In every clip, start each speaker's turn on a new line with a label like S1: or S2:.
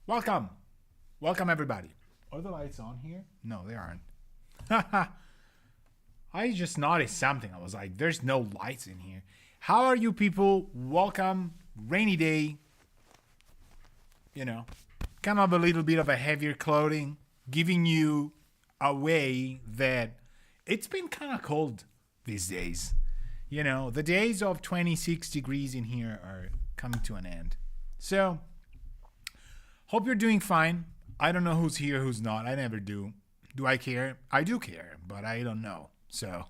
S1: Welcome. Welcome, everybody. Are the lights on here? No, they aren't. I just noticed something. I was like, there's no lights in here. How are you people? Welcome. Rainy day. You know, kind of a little bit of a heavier clothing, giving you a way that it's been kind of cold these days. You know, the days of 26 degrees in here are coming to an end. So, hope you're doing fine. I don't know who's here, who's not. I never do. Do I care? I do care, but I don't know. So,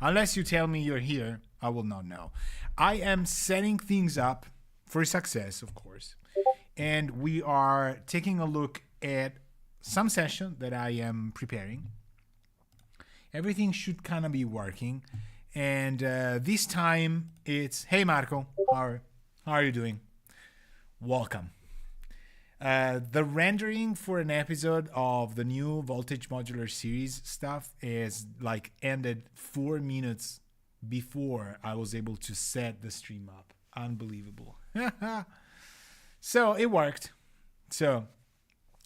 S1: unless you tell me you're here, I will not know. I am setting things up for success, of course. And we are taking a look at some session that I am preparing. Everything should kind of be working. And this time it's, hey Marco, how are you doing? Welcome. The rendering for an episode of the new Voltage Modular Series stuff is like ended 4 minutes before I was able to set the stream up. Unbelievable. So it worked. So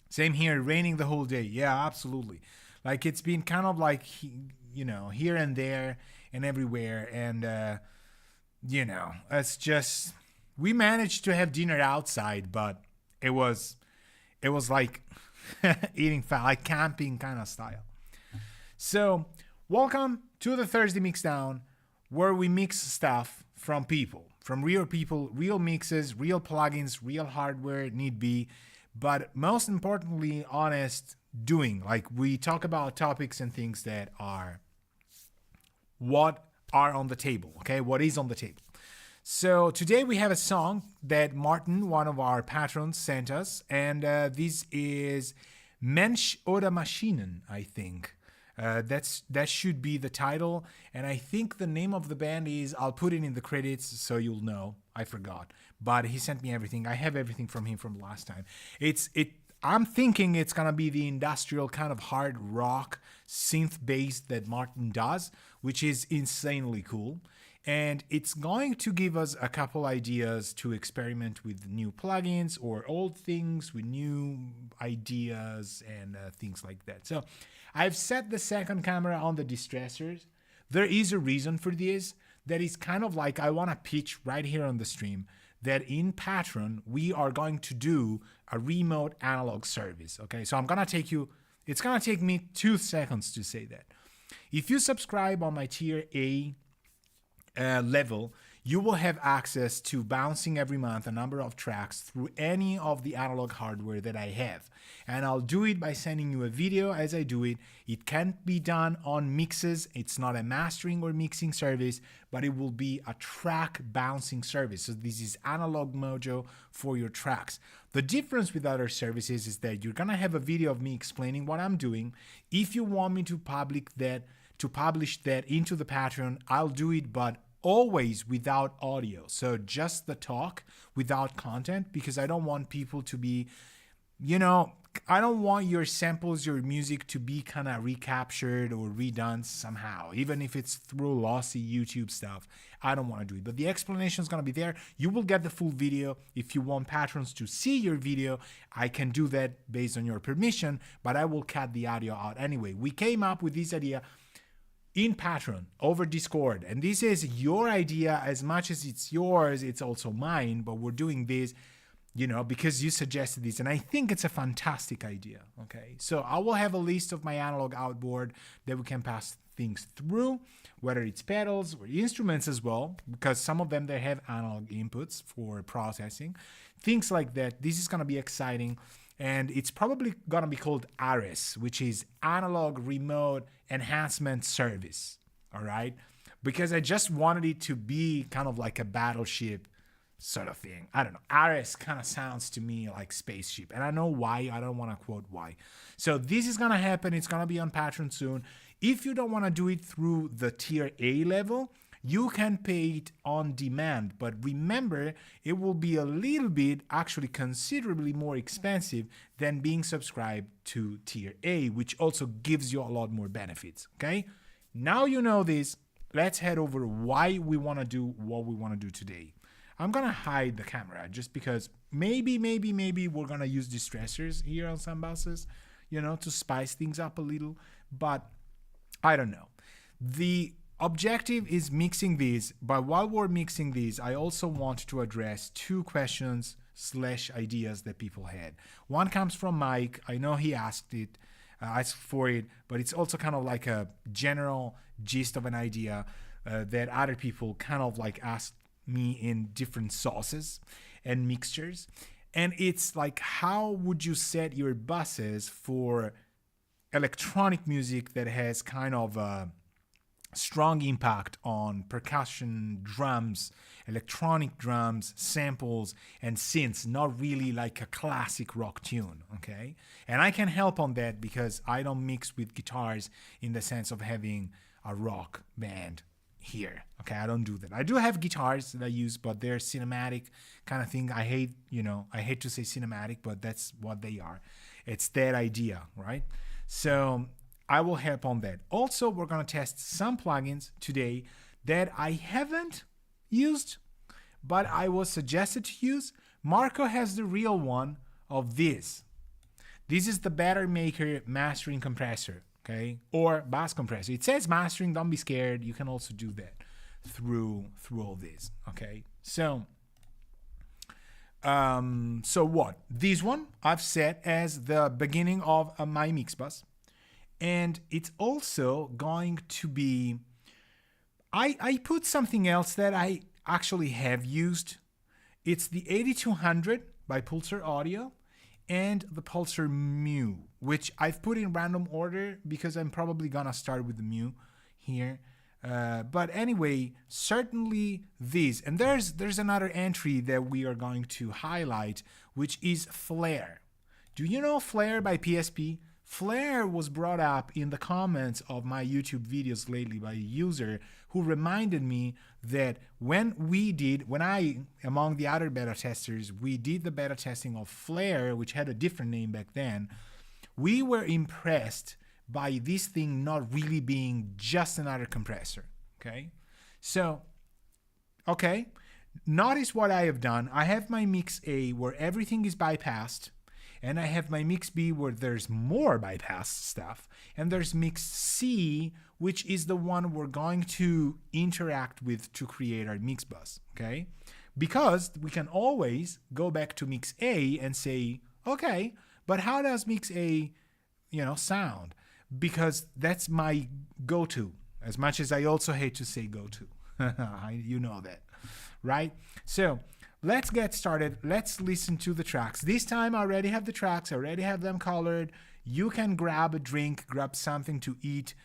S1: same here, raining the whole day. Yeah, absolutely. Like it's been kind of like, you know, here and there and everywhere. And, you know, it's just, we managed to have dinner outside, but it was like eating fat, like camping kind of style. So welcome to the Thursday Mixdown, where we mix stuff from people, from real people, real mixes, real plugins, real hardware need be, but most importantly, honest doing. Like we talk about topics and things that are what are on the table, okay? What is on the table. So today we have a song that Martin, one of our patrons, sent us, and this is Mensch oder Maschinen, I think. That should be the title, and I think the name of the band is, I'll put it in the credits so you'll know. I forgot, but he sent me everything. I have everything from him from last time. I'm thinking it's gonna be the industrial kind of hard rock synth bass that Martin does, which is insanely cool. And it's going to give us a couple ideas to experiment with new plugins or old things with new ideas and things like that. So I've set the second camera on the distressors. There is a reason for this. That is kind of like I want to pitch right here on the stream that in Patreon, we are going to do a remote analog service. Okay, so it's going to take me 2 seconds to say that. If you subscribe on my tier A level, you will have access to bouncing every month a number of tracks through any of the analog hardware that I have. And I'll do it by sending you a video as I do it. It can't be done on mixes. It's not a mastering or mixing service, but it will be a track bouncing service. So this is analog mojo for your tracks. The difference with other services is that you're gonna have a video of me explaining what I'm doing. If you want me to publish that into the Patreon, I'll do it, but always without audio. So just the talk without content, because I don't want people to be, you know, I don't want your samples, your music to be kind of recaptured or redone somehow, even if it's through lossy YouTube stuff. I don't want to do it, but the explanation is going to be there. You will get the full video. If you want patrons to see your video, I can do that based on your permission, but I will cut the audio out anyway. We came up with this idea in Patreon over Discord, and this is your idea. As much as it's yours, it's also mine, but we're doing this, you know, because you suggested this, and I think it's a fantastic idea. Okay, so I will have a list of my analog outboard that we can pass things through, whether it's pedals or instruments as well, because some of them, they have analog inputs for processing, things like that. This is going to be exciting. And it's probably going to be called ARES, which is Analog Remote Enhancement Service. All right? Because I just wanted it to be kind of like a battleship sort of thing. I don't know. ARES kind of sounds to me like spaceship. And I know why. I don't want to quote why. So this is going to happen. It's going to be on Patreon soon. If you don't want to do it through the tier A level, you can pay it on demand, but remember, it will be a little bit, actually considerably more expensive than being subscribed to tier A, which also gives you a lot more benefits, okay? Now you know this, let's head over why we want to do what we want to do today. I'm gonna hide the camera just because maybe we're gonna use distressors here on some buses, to spice things up a little, but I don't know. The objective is mixing these, but while we're mixing these, I also want to address 2 questions / ideas that people had. One comes from Mike. I know he asked for it, but it's also kind of like a general gist of an idea that other people kind of like asked me in different sauces and mixtures. And it's like, how would you set your buses for electronic music that has kind of a strong impact on percussion, drums, electronic drums, samples, and synths, not really like a classic rock tune, okay? And I can help on that because I don't mix with guitars in the sense of having a rock band here, okay? I don't do that. I do have guitars that I use, but they're cinematic kind of thing. I hate to say cinematic, but that's what they are. It's that idea, right? So I will help on that. Also, we're going to test some plugins today that I haven't used, but I was suggested to use. Marco has the real one of this. This is the Better Maker mastering compressor, okay? Or bass compressor. It says mastering, don't be scared. You can also do that through all this, okay? So what? This one I've set as the beginning of my mix bus. And it's also going to be, I put something else that I actually have used. It's the 8200 by Pulsar Audio and the Pulsar Mu, which I've put in random order because I'm probably gonna start with the Mu here. But anyway, certainly these. And there's another entry that we are going to highlight, which is Flare. Do you know Flare by PSP? Flare was brought up in the comments of my YouTube videos lately by a user who reminded me that when I, among the other beta testers, we did the beta testing of Flare, which had a different name back then, we were impressed by this thing not really being just another compressor, okay? So, okay, notice what I have done. I have my mix A where everything is bypassed, and I have my mix B where there's more bypass stuff. And there's mix C, which is the one we're going to interact with to create our mix bus, okay? Because we can always go back to mix A and say, okay, but how does mix A, sound? Because that's my go-to, as much as I also hate to say go-to. You know that, right? So let's get started. Let's listen to the tracks. This time I already have the tracks. I already have them colored. You can grab a drink, grab something to eat.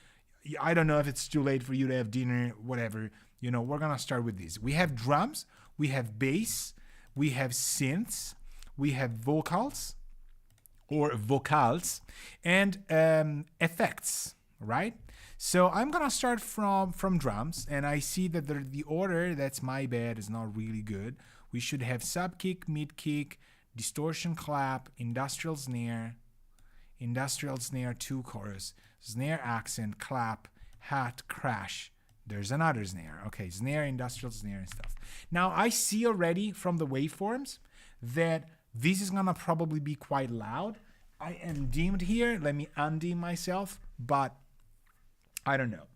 S1: I don't know if it's too late for you to have dinner, whatever. We're going to start with this. We have drums. We have bass. We have synths. We have vocals, and effects, right? So I'm going to start from drums, and I see that the order, that's my bad, is not really good. We should have sub kick, mid kick, distortion clap, industrial snare 2 chorus, snare accent, clap, hat, crash. There's another snare. Okay, snare, industrial snare and stuff. Now I see already from the waveforms that this is gonna probably be quite loud. I am dimmed here. Let me undim myself, but I don't know.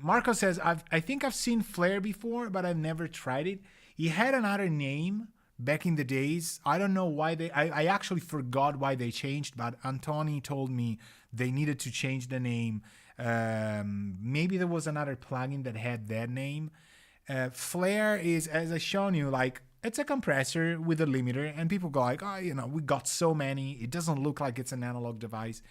S1: Marco says, I think I've seen Flare before, but I've never tried it. He had another name back in the days. I don't know why I actually forgot why they changed, but Antoni told me they needed to change the name. Maybe there was another plugin that had that name. Flare is, as I've shown you, like, it's a compressor with a limiter, and people go like, we got so many. It doesn't look like it's an analog device.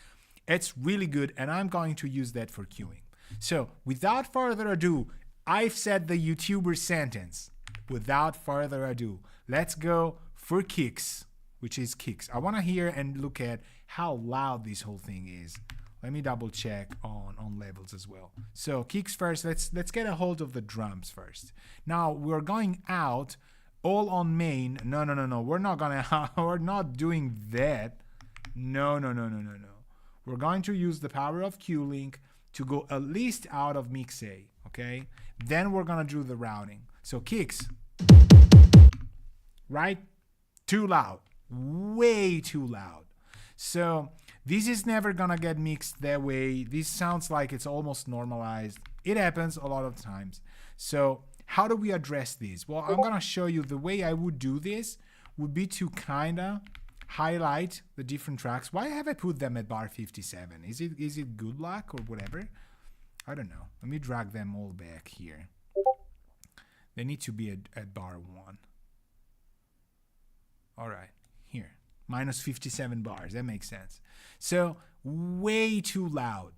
S1: It's really good, and I'm going to use that for queuing. So without further ado, I've said the YouTuber sentence. Without further ado, let's go for kicks, which is kicks. I want to hear and look at how loud this whole thing is. Let me double check on levels as well. So kicks first. Let's get a hold of the drums first. Now we're going out all on main. No. We're not doing that. No. We're going to use the power of Q-Link to go at least out of mix A, okay? Then we're gonna do the routing. So kicks. right? Too loud, way too loud. So this is never gonna get mixed that way. This sounds like it's almost normalized. It happens a lot of times. So how do we address this? Well, I'm gonna show you the way I would do this would be to kinda highlight the different tracks. Why have I put them at bar 57? Is it good luck or whatever? I don't know. Let me drag them all back here. They need to be at bar 1. All right, here. Minus 57 bars. That makes sense. So way too loud,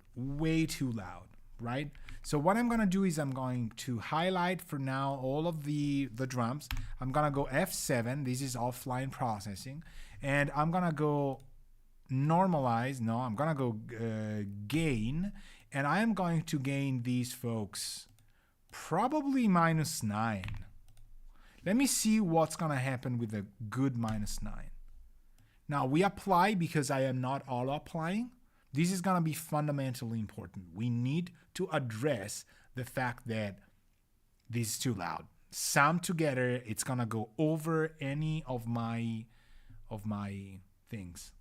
S1: right? So what I'm gonna do is I'm going to highlight for now all of the drums. I'm gonna go F7. This is offline processing, and I'm gonna go normalize. No, I'm gonna go gain, and I am going to gain these folks probably -9. Let me see what's gonna happen with a good -9. Now we apply because I am not auto applying. This is gonna be fundamentally important. We need to address the fact that this is too loud. Sum together, it's gonna go over any of my things.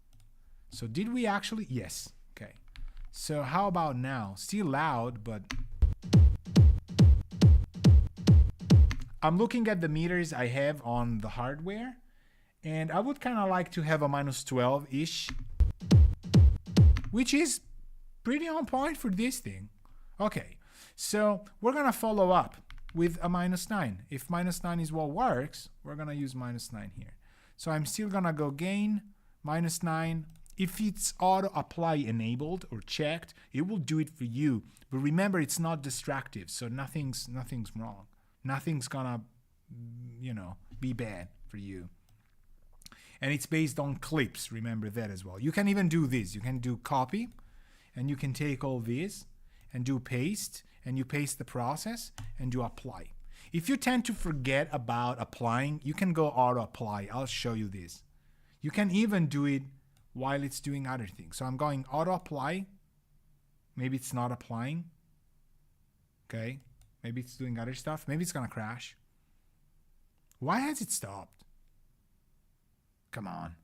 S1: So did we actually? Yes. Okay. So how about now? Still loud, but I'm looking at the meters I have on the hardware, and I would kind of like to have a -12-ish, which is pretty on point for this thing. Okay, so we're gonna follow up with a -9. If -9 is what works, we're gonna use -9 here. So I'm still gonna go gain, -9. If it's auto apply enabled or checked, it will do it for you. But remember, it's not distractive, so nothing's wrong. Nothing's gonna, be bad for you. And it's based on clips, remember that as well. You can even do this. You can do copy, and you can take all this and do paste, and you paste the process and do apply. If you tend to forget about applying, you can go auto apply. I'll show you this. You can even do it while it's doing other things. So I'm going auto apply. Maybe it's not applying. Okay. Maybe it's doing other stuff. Maybe it's gonna crash. Why has it stopped? Come on.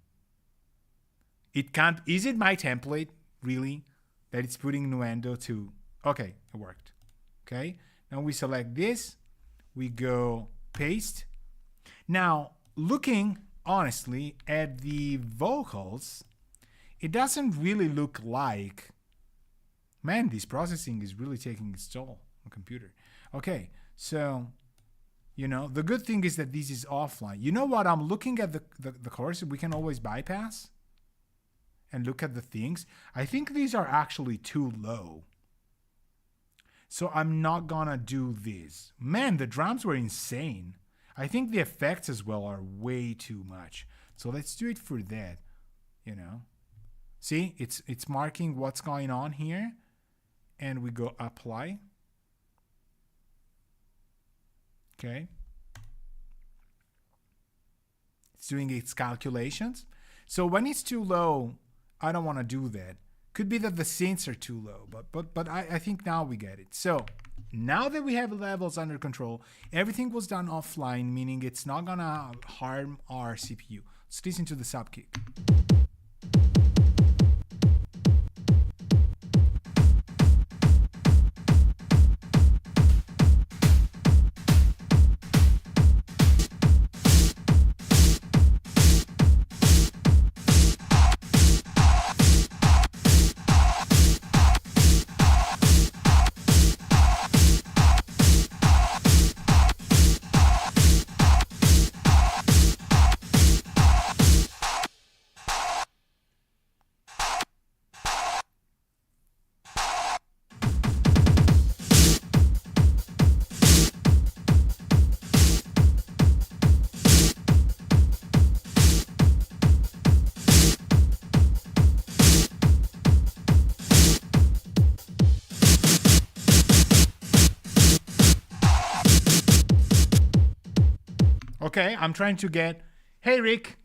S1: It can't. Is it my template, really, that it's putting Nuendo to? Okay, it worked. Okay. Now we select this. We go paste. Now, looking honestly at the vocals, it doesn't really look like, man, this processing is really taking its toll on computer. Okay, so, the good thing is that this is offline. You know what? I'm looking at the course. We can always bypass and look at the things. I think these are actually too low. So I'm not gonna do this. Man, the drums were insane. I think the effects as well are way too much. So let's do it for that, See, it's marking what's going on here. And we go apply. Okay. It's doing its calculations. So when it's too low, I don't want to do that. Could be that the synths are too low, but I think now we get it. So now that we have levels under control, everything was done offline, meaning it's not gonna harm our CPU. Let's listen to the sub kick. Okay, I'm trying to get, hey Rick,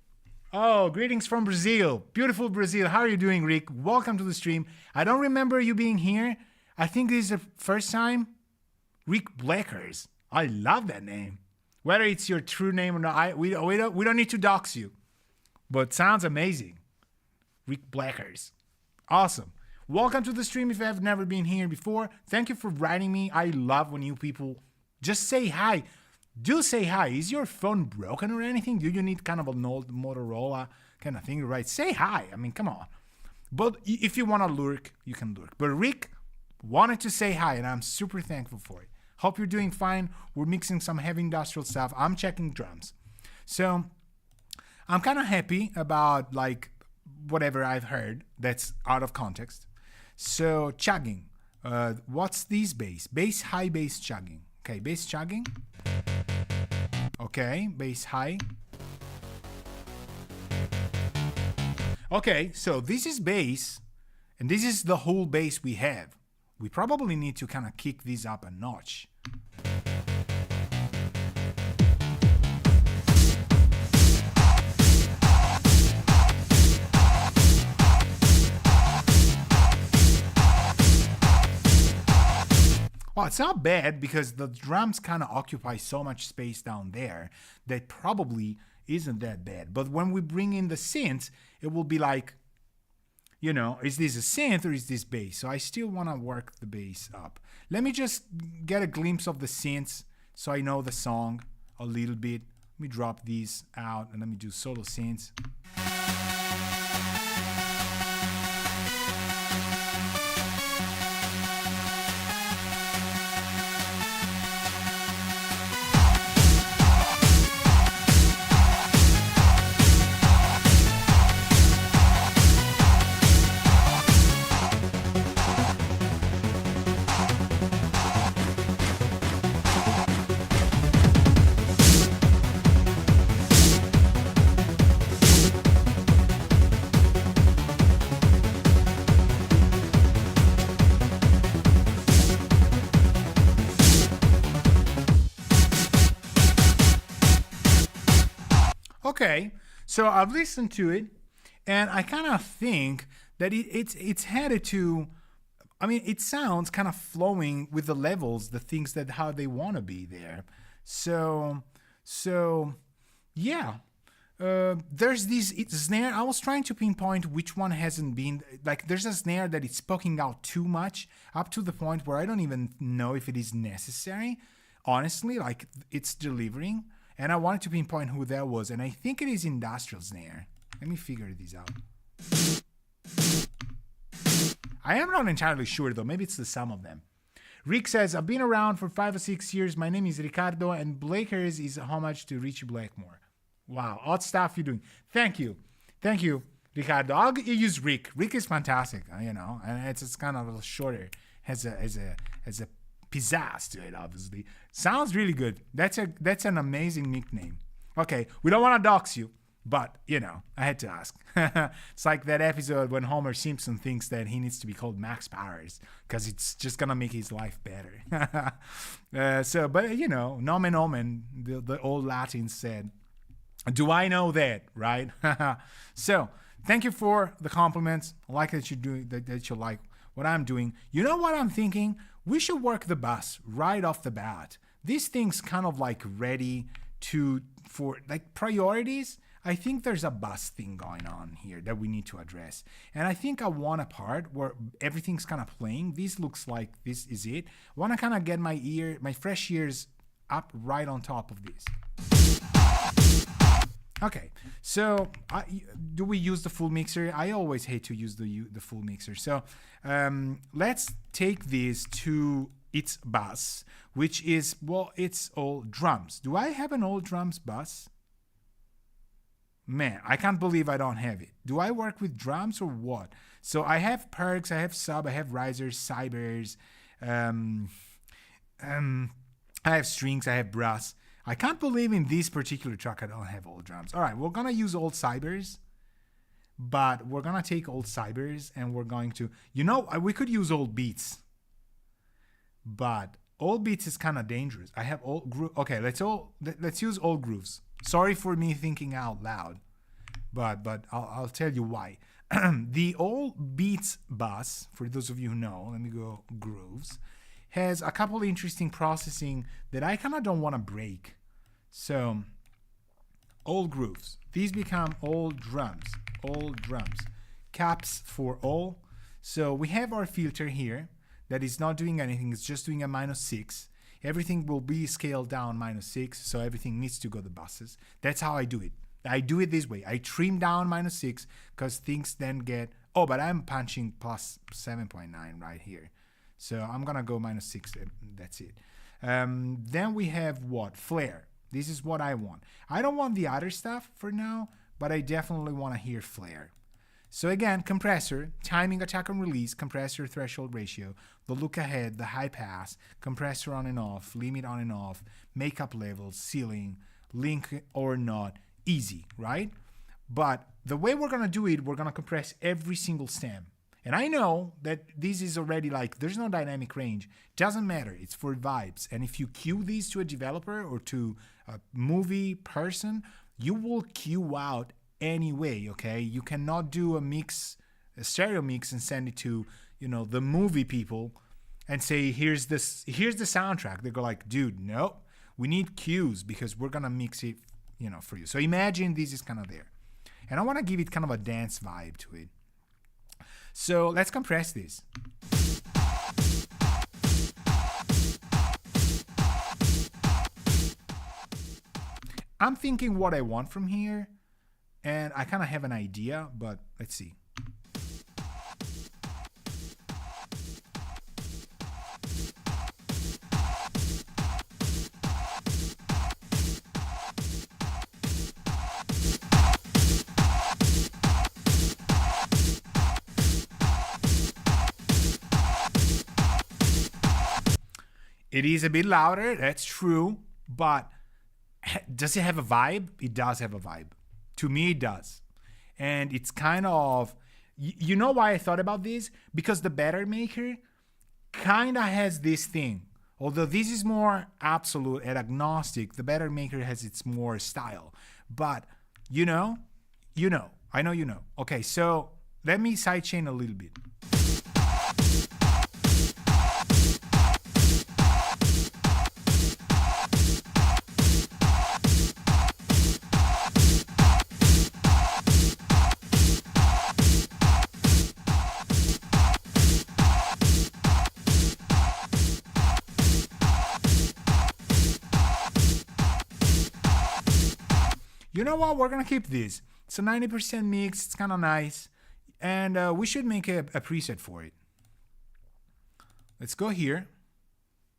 S1: oh, greetings from Brazil, beautiful Brazil, how are you doing, Rick? Welcome to the stream. I don't remember you being here. I think this is the first time. Rick Blackers, I love that name. Whether it's your true name or not, we don't need to dox you. But sounds amazing. Rick Blackers. Awesome. Welcome to the stream if you have never been here before. Thank you for writing me. I love when you people just say hi. Do say hi. Is your phone broken or anything? Do you need kind of an old Motorola kind of thing, right? Say hi. I mean, come on. But if you want to lurk, you can lurk. But Rick wanted to say hi, and I'm super thankful for it. Hope you're doing fine. We're mixing some heavy industrial stuff. I'm checking drums. So I'm kind of happy about like whatever I've heard that's out of context. So chugging. What's this bass? Bass, high, bass, chugging. Okay, bass chugging. Okay, bass high. Okay, so this is bass, and this is the whole bass we have. We probably need to kind of kick this up a notch. Well, it's not bad because the drums kind of occupy so much space down there that probably isn't that bad. But when we bring in the synths, it will be like, you know, is this a synth or is this bass? So I still want to work the bass up. Let me just get a glimpse of the synths so I know the song a little bit. Let me drop these out and let me do solo synths. Okay, so I've listened to it, and I kind of think that it's headed to. I mean, it sounds kind of flowing with the levels, the things that how they want to be there. So yeah. There's this snare. I was trying to pinpoint which one hasn't been like. There's a snare that it's poking out too much, up to the point where I don't even know if it is necessary. Honestly, like it's delivering. And I wanted to pinpoint who that was, and I think it is industrial snare. Let me figure this out. I am not entirely sure though. Maybe it's the sum of them. Rick says, I've been around for 5 or 6 years. My name is Ricardo, and Blakers is homage to Richie Blackmore. Wow, odd stuff you're doing. Thank you, Ricardo. I'll use Rick. Rick is fantastic, you know, and it's kind of a little shorter. Has a pizzazz to it, obviously. Sounds really good. That's an amazing nickname. Okay, we don't want to dox you, but you know, I had to ask. It's like that episode when Homer Simpson thinks that he needs to be called Max Powers because it's just gonna make his life better. But you know, nomen omen, the old Latins said. Do I know that, right? So, thank you for the compliments. I like that you do that you like what I'm doing. You know what I'm thinking? We should work the bass right off the bat. This thing's kind of like ready for like priorities. I think there's a bass thing going on here that we need to address. And I think I want a part where everything's kind of playing. This looks like this is it. I want to kind of get my fresh ears up right on top of this. Okay, so do we use the full mixer? I always hate to use the full mixer. So let's take this to its bass, which is, well, it's all drums. Do I have an old drums bass? Man, I can't believe I don't have it. Do I work with drums or what? So I have perks, I have sub, I have risers, cybers, I have strings, I have brass. I can't believe in this particular track I don't have old drums. All right, we're going to use old cybers, but we're going to take old cybers and we're going to, you know, we could use old beats, but old beats is kind of dangerous. I have old groove. Okay, let's use old grooves. Sorry for me thinking out loud, but I'll tell you why. The old beats bass, for those of you who know, let me go grooves, has a couple of interesting processing that I kind of don't want to break. So all grooves. These become all drums. All drums. Caps for all. So we have our filter here that is not doing anything. It's just doing a -6. Everything will be scaled down -6. So everything needs to go to buses. That's how I do it. I do it this way. I trim down -6 because things then get... Oh, but I'm punching plus 7.9 right here. So I'm going to go -6. That's it. Then we have what? Flare. This is what I want. I don't want the other stuff for now, but I definitely want to hear flare. So again, compressor, timing, attack and release, compressor threshold ratio, the look ahead, the high pass, compressor on and off, limit on and off, makeup levels, ceiling, link or not, easy, right? But the way we're going to do it, we're going to compress every single stem. And I know that this is already like, there's no dynamic range. Doesn't matter. It's for vibes. And if you cue these to a developer or to a movie person, you will cue out anyway, okay? You cannot do a mix, a stereo mix and send it to, you know, the movie people and say, here's the soundtrack. They go like, dude, no, we need cues because we're going to mix it, you know, for you. So imagine this is kind of there. And I want to give it kind of a dance vibe to it. So let's compress this. I'm thinking what I want from here, and I kind of have an idea, but let's see. It is a bit louder, that's true, but does it have a vibe? It does have a vibe. To me, it does. And it's kind of, you know why I thought about this? Because the Better Maker kind of has this thing. Although this is more absolute and agnostic, the Better Maker has its more style. But you know, I know you know. Okay, so let me sidechain a little bit. You know what? We're going to keep this. It's a 90% mix. It's kind of nice. And we should make a preset for it. Let's go here.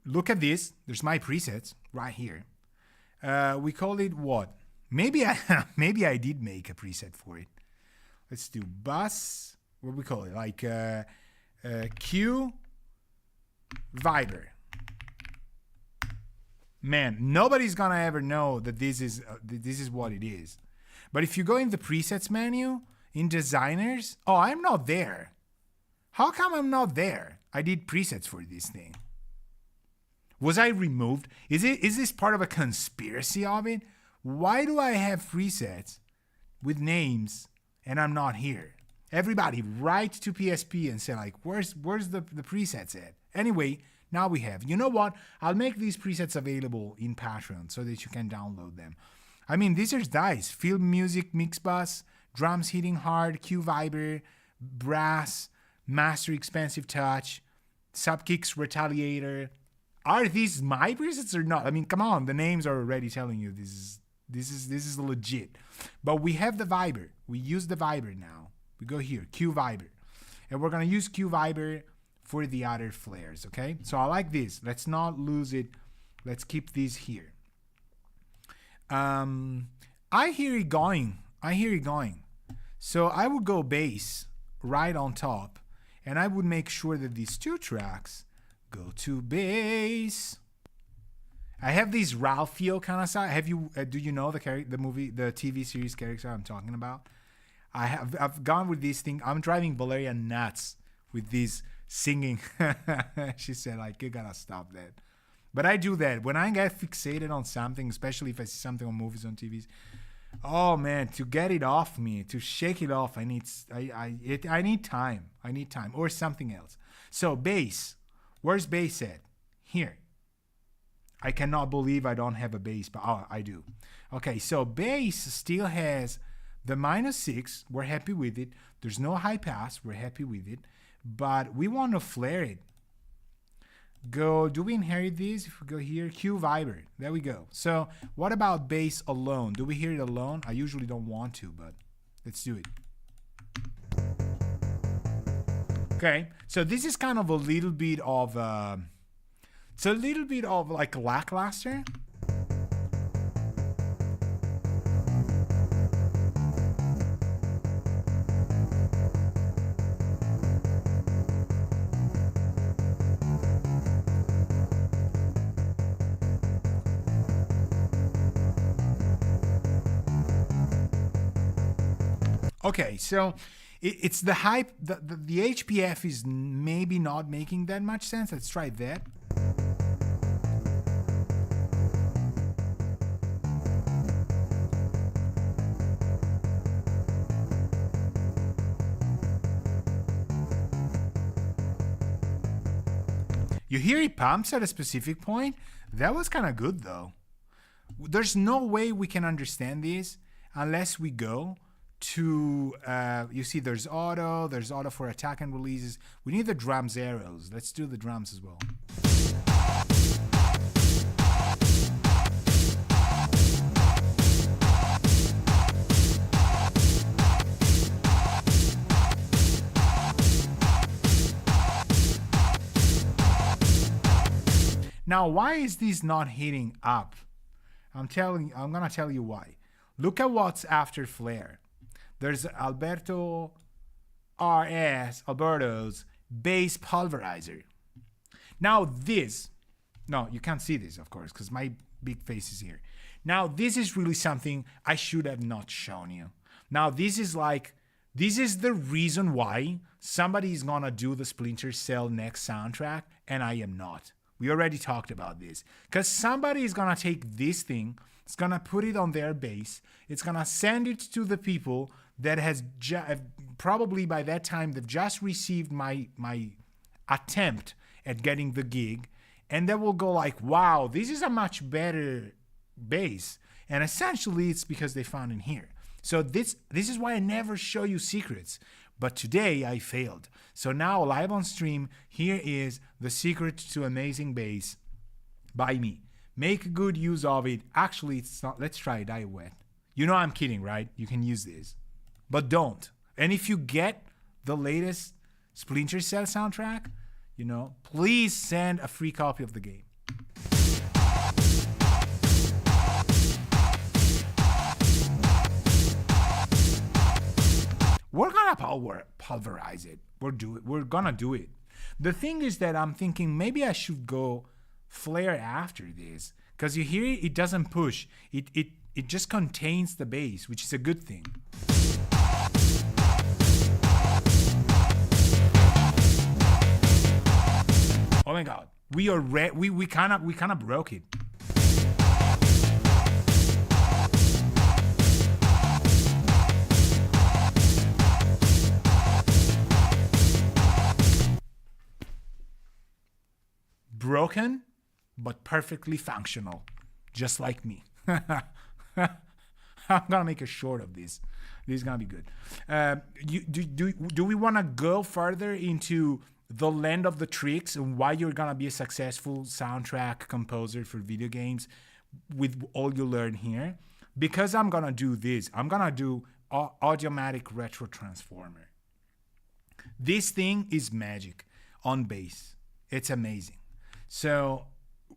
S1: Look at this. There's my presets right here. We call it what? Maybe I did make a preset for it. Let's do bus. What do we call it? Like Q Viber. Man, nobody's gonna ever know that this is what it is. But if you go in the presets menu in designers, oh, I'm not there. How come I'm not there? I did presets for this thing. Was I removed? Is this part of a conspiracy of it? Why do I have presets with names and I'm not here? Everybody write to PSP and say like, where's the presets at? Anyway, now we have. You know what? I'll make these presets available in Patreon so that you can download them. I mean, these are nice. Film music, mix bus, drums hitting hard, Q Viber, brass, master expensive touch, sub kicks retaliator. Are these my presets or not? I mean, come on. The names are already telling you this is legit. But we have the Viber. We use the Viber now. We go here, Q Viber. And we're going to use Q Viber for the other flares, okay? So I like this. Let's not lose it. Let's keep these here. I hear it going. So I would go bass right on top, and I would make sure that these two tracks go to bass. I have these Ralphio kind of style. Have you? Do you know the TV series character I'm talking about? I've gone with this thing. I'm driving Valeria nuts with these singing. She said like, you gotta stop that. But I do that when I get fixated on something, especially if I see something on movies, on TVs. Oh man, to get it off me, to shake it off, I need time. I need time or something else. So bass, where's bass at? Here. I cannot believe I don't have a bass, but I do. Okay, so bass still has the -6. We're happy with it. There's no high pass. We're happy with it. But we want to flare it. Do we inherit this? If we go here, Q vibrate. There we go. So what about bass alone? Do we hear it alone? I usually don't want to, but let's do it. Okay, so this is kind of a little bit of it's a little bit of like lackluster. Okay, so it's the hype. The HPF is maybe not making that much sense. Let's try that. You hear it pumps at a specific point. That was kind of good though. There's no way we can understand this unless we go to, you see there's auto for attack and releases. We need the drums arrows. Let's do the drums as well. Now, why is this not hitting up? I'm gonna tell you why. Look at what's after flare. There's Alberto's bass pulverizer. Now this, no, you can't see this, of course, because my big face is here. Now this is really something I should have not shown you. Now this is the reason why somebody is gonna do the Splinter Cell next soundtrack, and I am not. We already talked about this. Because somebody is gonna take this thing, it's gonna put it on their bass, it's gonna send it to the people that has probably by that time they've just received my attempt at getting the gig, and they will go like, wow, this is a much better bass. And essentially it's because they found in here. So this is why I never show you secrets. But today I failed. So now live on stream, here is the secret to amazing bass by me. Make good use of it. Actually, it's not. Let's try it. I wet. You know I'm kidding, right? You can use this. But don't. And if you get the latest Splinter Cell soundtrack, please send a free copy of the game. We're gonna pulverize it. We're gonna do it. The thing is that I'm thinking maybe I should go flare after this, because you hear it doesn't push. It just contains the bass, which is a good thing. Oh my God, we kind of broke it. Broken, but perfectly functional, just like me. I'm gonna make a short of this. This is gonna be good. Do we want to go further into the land of the tricks and why you're gonna be a successful soundtrack composer for video games with all you learn here? Because I'm gonna do this. I'm gonna do Audiomatic Retro Transformer. This thing is magic on bass. It's amazing. So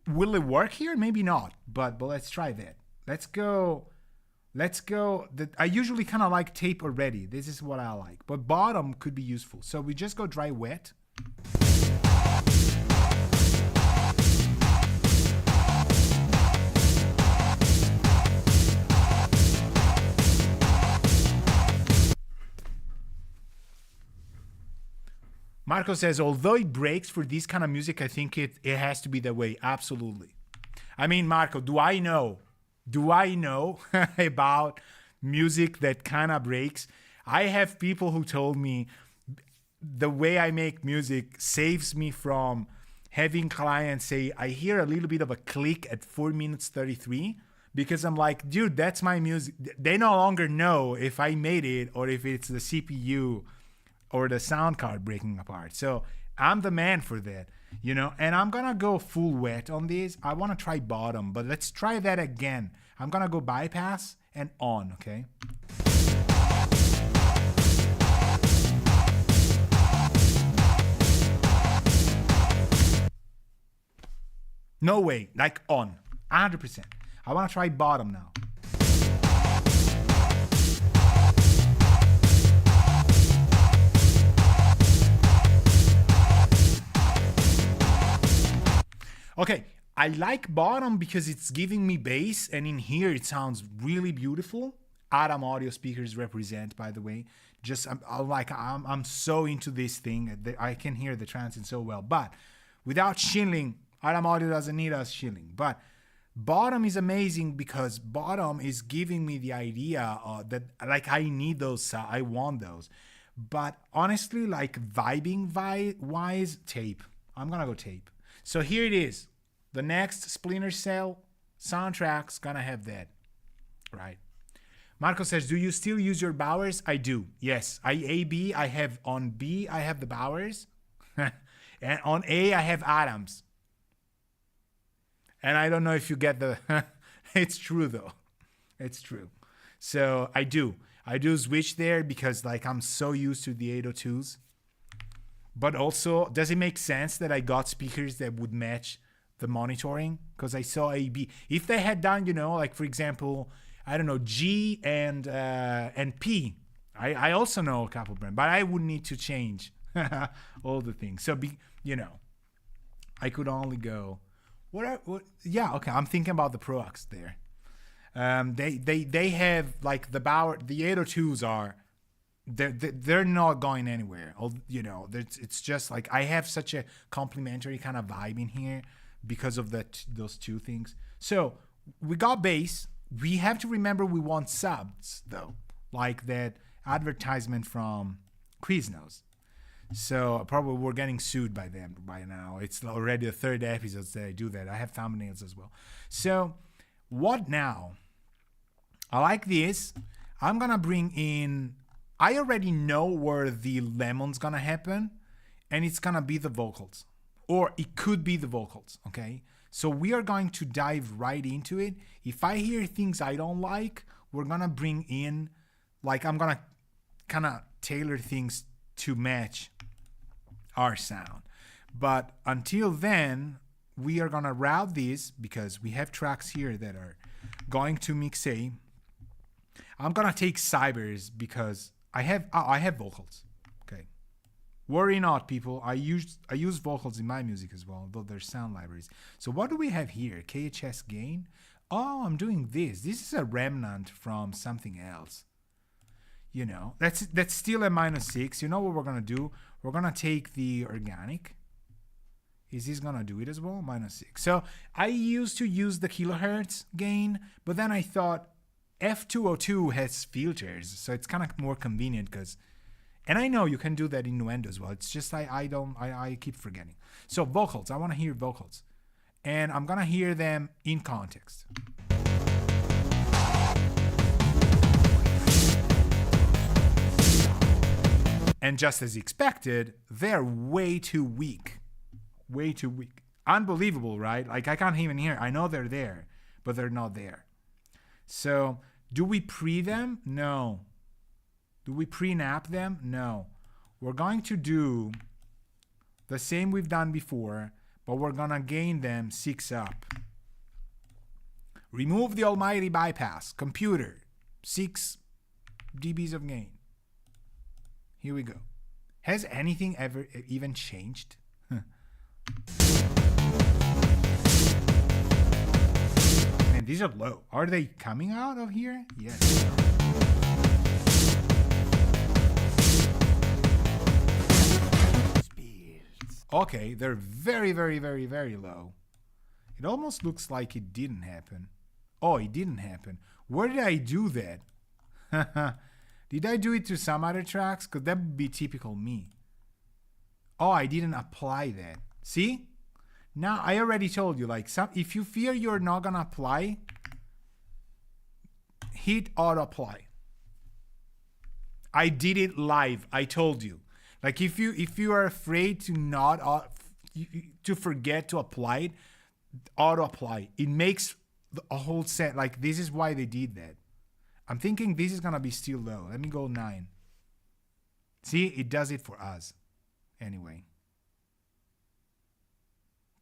S1: will it work here? Maybe not, but let's try that. Let's go. I usually kind of like tape already. This is what I like, but bottom could be useful. So we just go dry wet. Marco says, although it breaks for this kind of music, I think it has to be that way. Absolutely. I mean, Marco, do I know about music that kind of breaks? I have people who told me the way I make music saves me from having clients say, I hear a little bit of a click at 4 minutes 33, because I'm like, dude, that's my music. They no longer know if I made it or if it's the CPU or the sound card breaking apart. So I'm the man for that, you know, and I'm gonna go full wet on this. I wanna try bottom, but let's try that again. I'm gonna go bypass and on, okay? No way, like on, 100%. I wanna try bottom now. Okay, I like bottom because it's giving me bass, and in here it sounds really beautiful. Atom audio speakers represent, by the way. Just I'm so into this thing. I can hear the transient so well, but without shilling, Atom audio doesn't need us shilling. But bottom is amazing because bottom is giving me the idea that like I need those, I want those. But honestly, like vibing wise, tape. I'm gonna go tape. So here it is. The next Splinter Cell soundtrack's gonna have that, right? Marco says, do you still use your Bowers? I do, yes. I have on B, I have the Bowers. And on A, I have Adams. And I don't know if you get the, it's true though. It's true. So I do switch there because like I'm so used to the 802s. But also, does it make sense that I got speakers that would match the monitoring? Because I saw AB. If they had done, you know, like for example, I don't know, G and P. I also know a couple brands, but I would need to change all the things. So you know, I could only go. Yeah, okay. I'm thinking about the Proax there. They have like the 802s are. They're not going anywhere. You know, it's just like I have such a complementary kind of vibe in here because of those two things. So we got bass. We have to remember we want subs though, like that advertisement from Quiznos. So probably we're getting sued by them by now. It's already the third episode that I do that. I have thumbnails as well. So what now? I like this. I'm gonna bring in. I already know where the lemon's gonna happen, and it's gonna be the vocals, or it could be the vocals, okay? So we are going to dive right into it. If I hear things I don't like, we're gonna bring in, like I'm gonna kind of tailor things to match our sound. But until then, we are gonna route these because we have tracks here that are going to mix A. I'm gonna take cybers because I have vocals. Okay. Worry not, people. I use vocals in my music as well, though they're sound libraries. So what do we have here? KHS gain. Oh, I'm doing this. This is a remnant from something else. You know, that's still a -6. You know what we're gonna do? We're gonna take the organic. Is this gonna do it as well? -6. So I used to use the kilohertz gain, but then I thought F202 has filters, so it's kind of more convenient because, and I know you can do that in Nuendo as well. It's just I keep forgetting. So vocals, I want to hear vocals, and I'm gonna hear them in context. And just as expected, they're way too weak. Way too weak. Unbelievable, right? Like I can't even hear. I know they're there, but they're not there. So, do we pre them? No. Do we pre-nap them? No. We're going to do the same we've done before, but we're going to gain them 6 up. Remove the almighty bypass. Computer. 6 dBs of gain. Here we go. Has anything ever even changed? And these are low. Are they coming out of here? Yes. Okay, they're very, very, very, very low. It almost looks like it didn't happen. Oh, it didn't happen. Where did I do that? Did I do it to some other tracks? Because that would be typical me. Oh, I didn't apply that. See? Now, I already told you, like, if you fear you're not gonna apply, hit auto apply. I did it live. I told you. Like, if you are afraid to not to forget to apply it, auto apply. It makes a whole set. Like, this is why they did that. I'm thinking this is gonna be still low. Let me go 9. See, it does it for us. Anyway.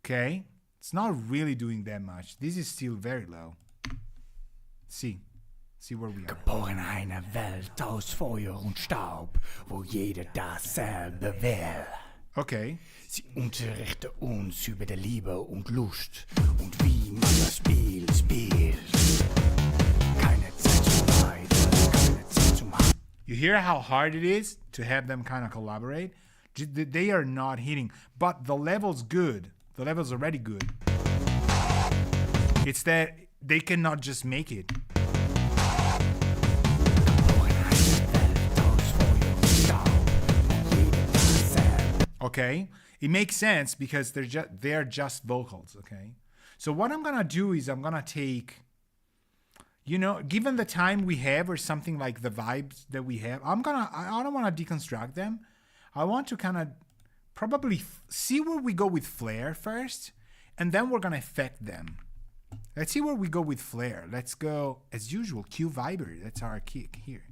S1: Okay. It's not really doing that much. This is still very low. See where we are.
S2: Geboren eine Welt aus Feuer und Staub, wo jeder dasselbe will.
S1: Okay.
S2: Sie unterrichten uns über die Liebe und Lust und wie man das Spiel spielt. Keine Zeit zum Leiden, keine Zeit zum Hassen.
S1: You hear how hard it is to have them kind of collaborate? They are not hitting, but the level's good. The level's already good. It's that they cannot just make it. Okay, it makes sense because they're just vocals. Okay, so what I'm gonna do is I'm gonna take, given the time we have or something like the vibes that we have, I don't want to deconstruct them. I want to kind of probably see where we go with Flare first, and then we're gonna affect them. Let's see where we go with Flare. Let's go as usual. Q Viber. That's our kick here.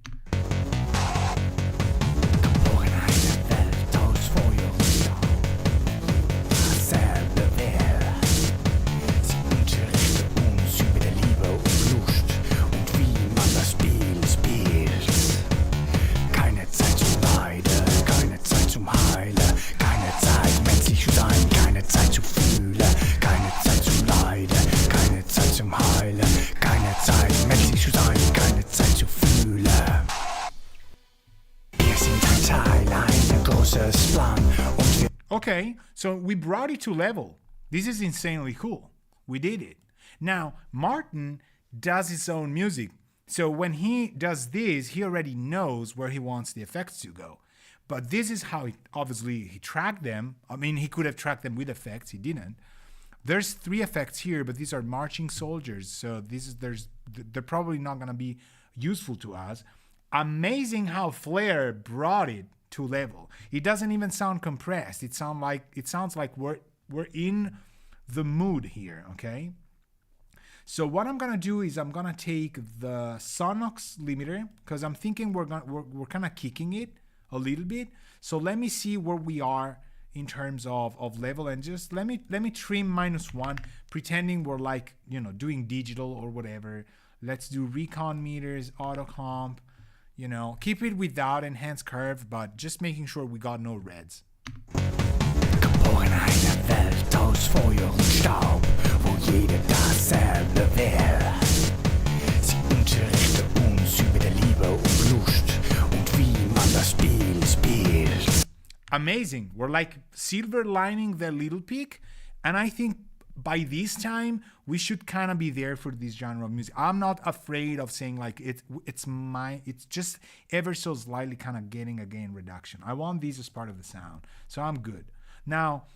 S1: Okay, so we brought it to level. This is insanely cool. We did it. Now, Martin does his own music. So when he does this, he already knows where he wants the effects to go. But this is how he tracked them. I mean, he could have tracked them with effects. He didn't. There's 3 effects here, but these are marching soldiers. So they're probably not going to be useful to us. Amazing how Flare brought it to level. It doesn't even sound compressed. It sounds like we're in the mood here, okay? So what I'm gonna do is I'm gonna take the Sonox limiter because I'm thinking we're kind of kicking it a little bit. So let me see where we are in terms of level, and just let me trim -1, pretending we're like doing digital or whatever. Let's do recon meters, auto comp. Keep it without enhanced curve, but just making sure we got no reds.
S2: Geboren eine Welt aus Feuer und Staub, wo jeder dasselbe will. Sie unterrichten uns über die Liebe und Lust und wie man das Spiel spielt.
S1: Amazing. We're like silver lining the little peak, and I think by this time we should kind of be there for this genre of music. I'm not afraid of saying like it's just ever so slightly kind of getting a gain reduction. I want these as part of the sound, so I'm good. Now,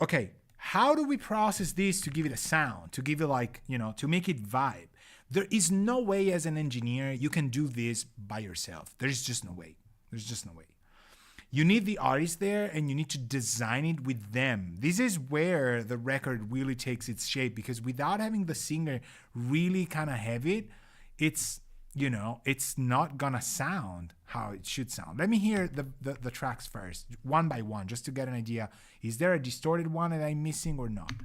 S1: okay, how do we process this to give it a sound, to give it like to make it vibe? There is no way as an engineer you can do this by yourself. There's just no way. You need the artist there, and you need to design it with them. This is where the record really takes its shape, because without having the singer really kind of have it, it's not gonna sound how it should sound. Let me hear the tracks first, one by one, just to get an idea. Is there a distorted one that I'm missing or not?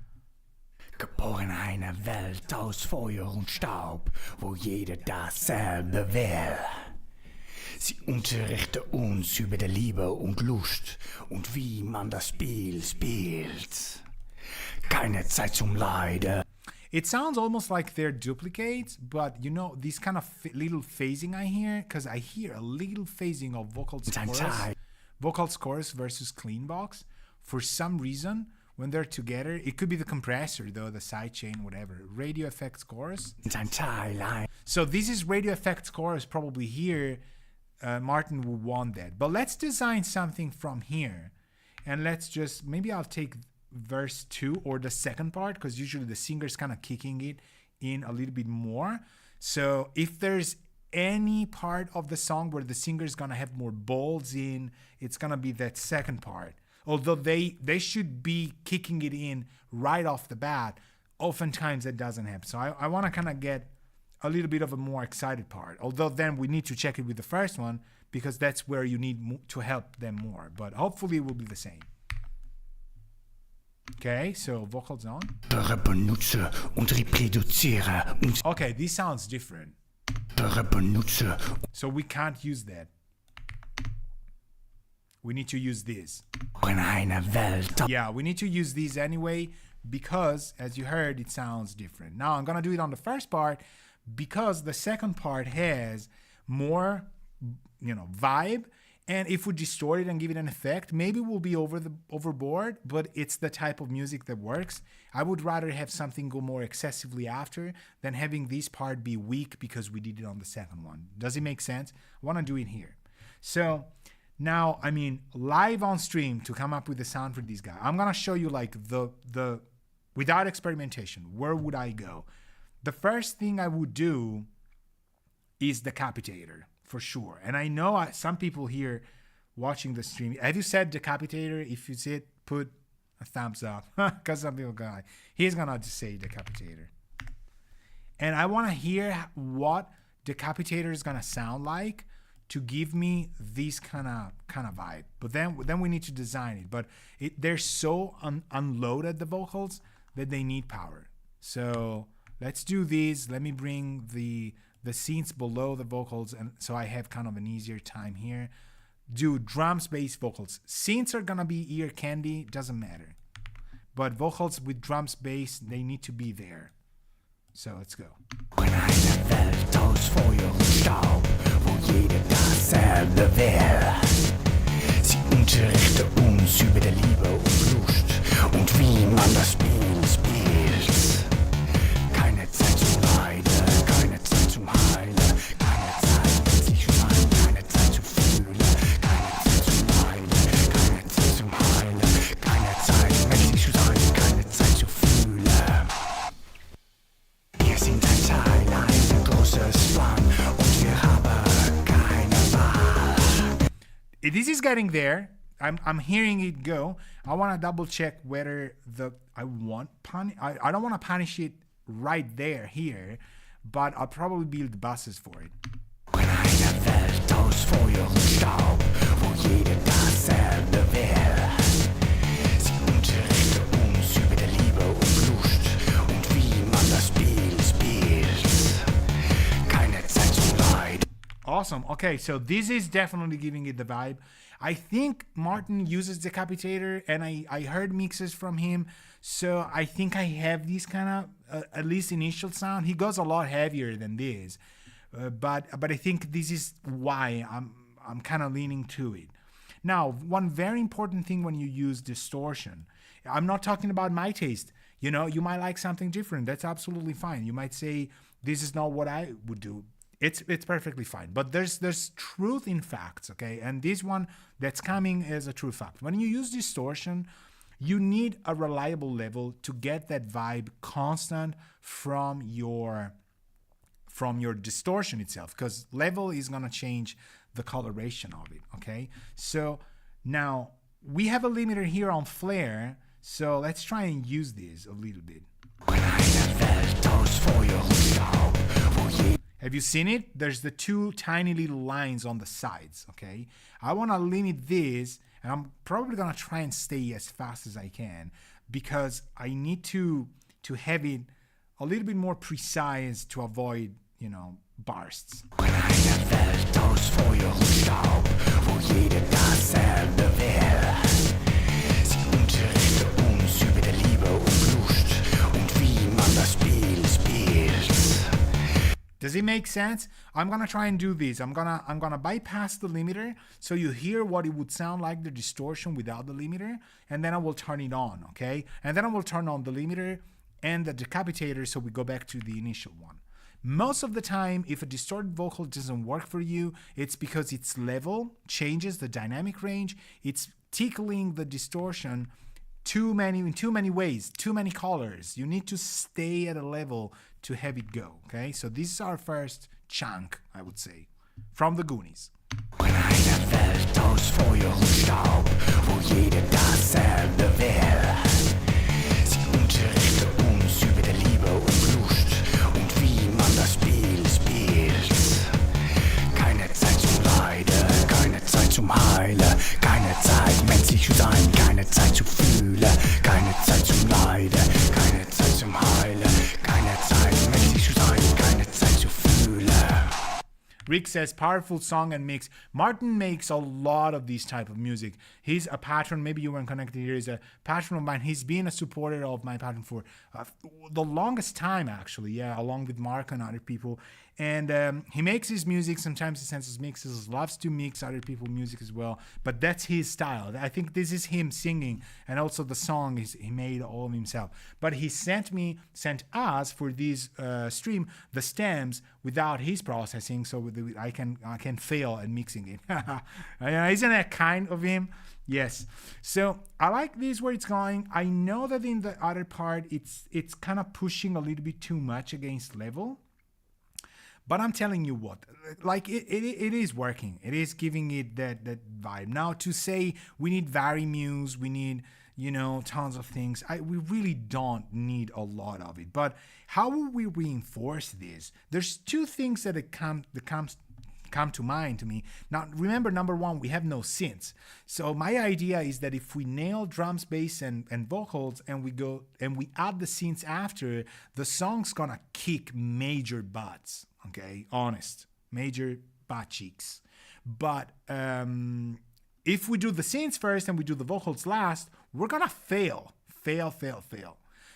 S2: Geboren eine Welt aus Feuer und Staub, wo jeder dasselbe will. Sie unterrichten uns über die Liebe und Lust und wie man das Spiel spielt. Keine Zeit zum Leiden.
S1: It sounds almost like they're duplicates, but this kind of little phasing I hear, because I hear a little phasing of vocal chorus versus clean box. For some reason, when they're together, it could be the compressor though, the sidechain, whatever. Radio effects chorus. So this is radio effects chorus probably here. Martin will want that. But let's design something from here. And let's just, maybe I'll take verse 2 or the second part, because usually the singer's kind of kicking it in a little bit more. So if there's any part of the song where the singer's gonna have more balls in, it's gonna be that second part. Although they should be kicking it in right off the bat, oftentimes that doesn't happen. So I want to kind of get a little bit of a more excited part. Although then we need to check it with the first one, because that's where you need to help them more. But hopefully it will be the same. Okay, so vocals on. Okay, this sounds different. So we can't use that. We need to use this. Yeah, we need to use these anyway, because as you heard, it sounds different. Now I'm gonna do it on the first part, because the second part has more, vibe. And if we distort it and give it an effect, maybe we'll be overboard, but it's the type of music that works. I would rather have something go more excessively after than having this part be weak because we did it on the second one. Does it make sense? I want to do it here. So now, live on stream, to come up with the sound for this guy, I'm going to show you like the without experimentation, where would I go? The first thing I would do is decapitator. For sure. And I know some people here watching the stream, have you said decapitator? If you see it, put a thumbs up. Because some people go, he's going to just say decapitator. And I want to hear what decapitator is going to sound like to give me this kind of vibe. But then we need to design it. But they're so unloaded, the vocals, that they need power. So let's do this. Let me bring the synths below the vocals, and so I have kind of an easier time here. Do drums, bass, vocals. Synths are gonna be ear candy, doesn't matter. But vocals with drums, bass, they need to be there. So let's go. When eine Welt aus Feuer und Staub, wo jeder dasselbe will. Sie unterrichte uns über die Liebe und Lust und wie man das Spiel spielt. Keine Zeit zum Leiden, keine Zeit zum Heilen, keine Zeit mit sich sein, keine Zeit zu fühlen, keine Zeit zum Leiden, keine Zeit zum Heilen, keine Zeit mit sich sein, keine Zeit zu fühlen. Wir sind ein Teil, ein großes Land und wir haben keine Wahl. This is getting there. I'm hearing it go. I want to double check whether I don't want to punish it right there, here, but I'll probably build buses for it. When eine Welt aus Feuer und Staub, wo jeder dasselbe will. Sie unterrichte uns über die Liebe und Lust und wie man das Spiel spielt. Keine Zeit zum Leid. Awesome. Okay, so this is definitely giving it the vibe. I think Martin uses Decapitator, and I heard mixes from him, so I think I have this kind of at least initial sound. He goes a lot heavier than this, but I think this is why I'm kind of leaning to it. Now, one very important thing when you use distortion, I'm not talking about my taste. You might like something different. That's absolutely fine. You might say this is not what I would do. It's perfectly fine, but there's truth in facts, okay? And this one that's coming is a true fact. When you use distortion, you need a reliable level to get that vibe constant from your distortion itself, because level is gonna change the coloration of it, okay? So now we have a limiter here on flare, so let's try and use this a little bit. Have you seen it? There's the two tiny little lines on the sides, okay? I want to limit this, and I'm probably going to try and stay as fast as I can, because I need to have it a little bit more precise to avoid, bursts. When eine Welt aus Feuer und Staub, wo jeder dasselbe will. Sie unterrichte uns über die Liebe und Lust und wie man das Spiel spielt. Does it make sense? I'm gonna try and do this. I'm gonna bypass the limiter so you hear what it would sound like, the distortion without the limiter, and then I will turn it on, okay? And then I will turn on the limiter and the decapitator so we go back to the initial one. Most of the time, if a distorted vocal doesn't work for you, it's because its level changes the dynamic range. It's tickling the distortion in too many ways, too many colors. You need to stay at a level to have it go. Okay, so this is our first chunk, I would say, from the Goonies.
S2: In einer Welt aus Feuer und Staub, wo jeder dasselbe will. Sie unterrichten uns über die Liebe und Lust und wie man das Spiel spielt. Keine Zeit zum Leiden, keine Zeit zum Heilen, keine Zeit menschlich zu sein, keine Zeit zu fühlen, keine Zeit zum Leiden, keine Zeit zum Heilen, keine Zeit menschlich zu sein, keine Zeit zu fühlen.
S1: Rick says, powerful song and mix. Martin makes a lot of these type of music. He's a patron. Maybe you weren't connected here. He's a patron of mine. He's been a supporter of my patron for the longest time, actually. Yeah, along with Mark and other people. And he makes his music. Sometimes he sends his mixes. Loves to mix other people's music as well. But that's his style. I think this is him singing. And also the song he made all of himself. But he sent us for this stream the stems without his processing, so I can fail at mixing it. Isn't that kind of him? Yes. So I like this where it's going. I know that in the other part it's kind of pushing a little bit too much against level. But I'm telling you what, like it is working. It is giving it that vibe. Now to say we need varimuse, we need, tons of things. We really don't need a lot of it. But how will we reinforce this? There's two things that come to mind to me. Now, remember, number one, we have no synths. So my idea is that if we nail drums, bass, and vocals, and we add the synths after, the song's gonna kick major butts. Okay, honest, major butt cheeks. But if we do the synths first and we do the vocals last, we're gonna fail.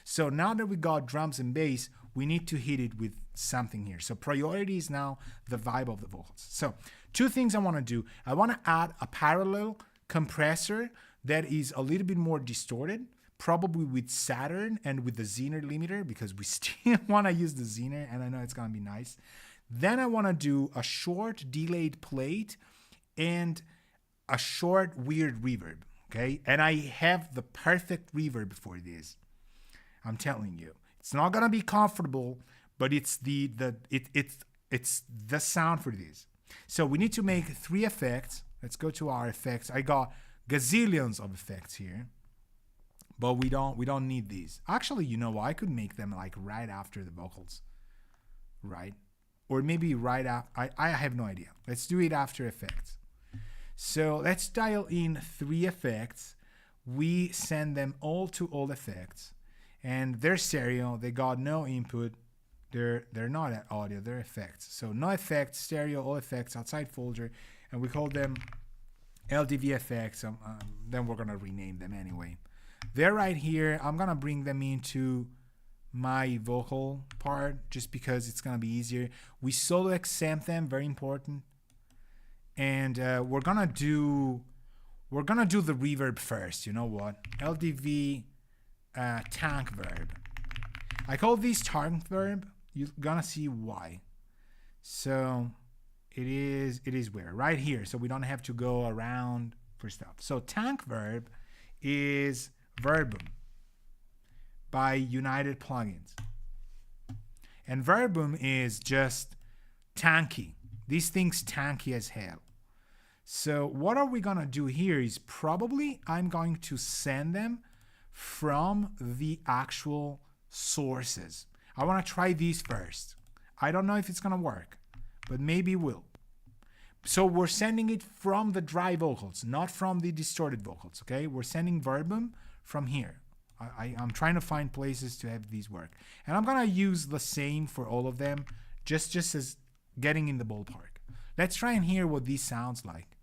S1: So now that we got drums and bass, we need to hit it with something here. So priority is now the vibe of the vocals. So two things I want to do. I want to add a parallel compressor that is a little bit more distorted, probably with Saturn and with the Zener limiter, because we still want to use the Zener, and I know it's going to be nice. Then I want to do a short delayed plate and a short weird reverb, okay? And I have the perfect reverb for this. I'm telling you. It's not going to be comfortable, but it's the sound for this. So we need to make 3 effects. Let's go to our effects. I got gazillions of effects here. But we don't need these. Actually, I could make them like right after the vocals, right? Or maybe right after. I have no idea. Let's do it after effects. So let's dial in 3 effects. We send them all to all effects, and they're stereo. They got no input. They're not at audio. They're effects. So no effects, stereo, all effects, outside folder, and we call them LDV effects. Then we're gonna rename them anyway. They're right here. I'm gonna bring them into my vocal part just because it's gonna be easier. We solo exempt them, very important. And we're gonna do the reverb first. You know what? LDV tank verb. I call this tank verb. You're gonna see why. So it is where right here. So we don't have to go around for stuff. So tank verb is Verbum by United Plugins. And Verbum is just tanky. These things tanky as hell. So what are we gonna do here is probably I'm going to send them from the actual sources. I wanna try these first. I don't know if it's gonna work, but maybe it will. So we're sending it from the dry vocals, not from the distorted vocals, okay? We're sending Verbum from here. I'm trying to find places to have these work. And I'm gonna use the same for all of them, just as getting in the ballpark. Let's try and hear what this sounds like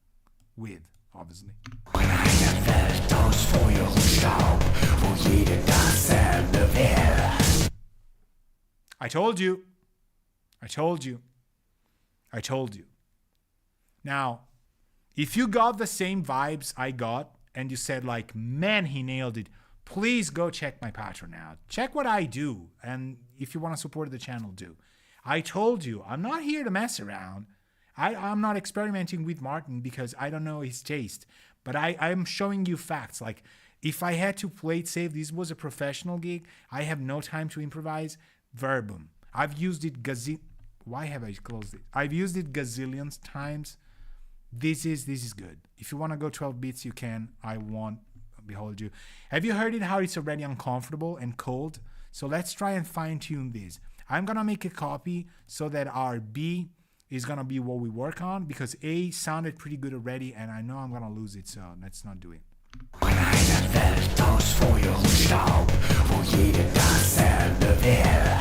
S1: with, obviously.
S2: In einer Welt aus Feuer und Staub, wo jeder dasselbe will.
S1: I told you. I told you. I told you. Now, if you got the same vibes I got and you said like, man, he nailed it, please go check my Patreon out. Check what I do. And if you want to support the channel, do. I told you, I'm not here to mess around. I'm not experimenting with Martin because I don't know his taste. But I'm showing you facts. Like, If I had to play it safe, this was a professional gig. I have no time to improvise. Verbum. I've used it Why have I closed it? I've used it gazillions times. This is good. If you want to go 12 beats, you can. I won't behold you. Have you heard it how it's already uncomfortable and cold? So let's try and fine tune this. I'm going to make a copy so that our B is going to be what we work on, because A sounded pretty good already and I know I'm going to lose it, so let's not do it.
S2: In einer Welt aus Feuer und Staub, wo jeder dasselbe will.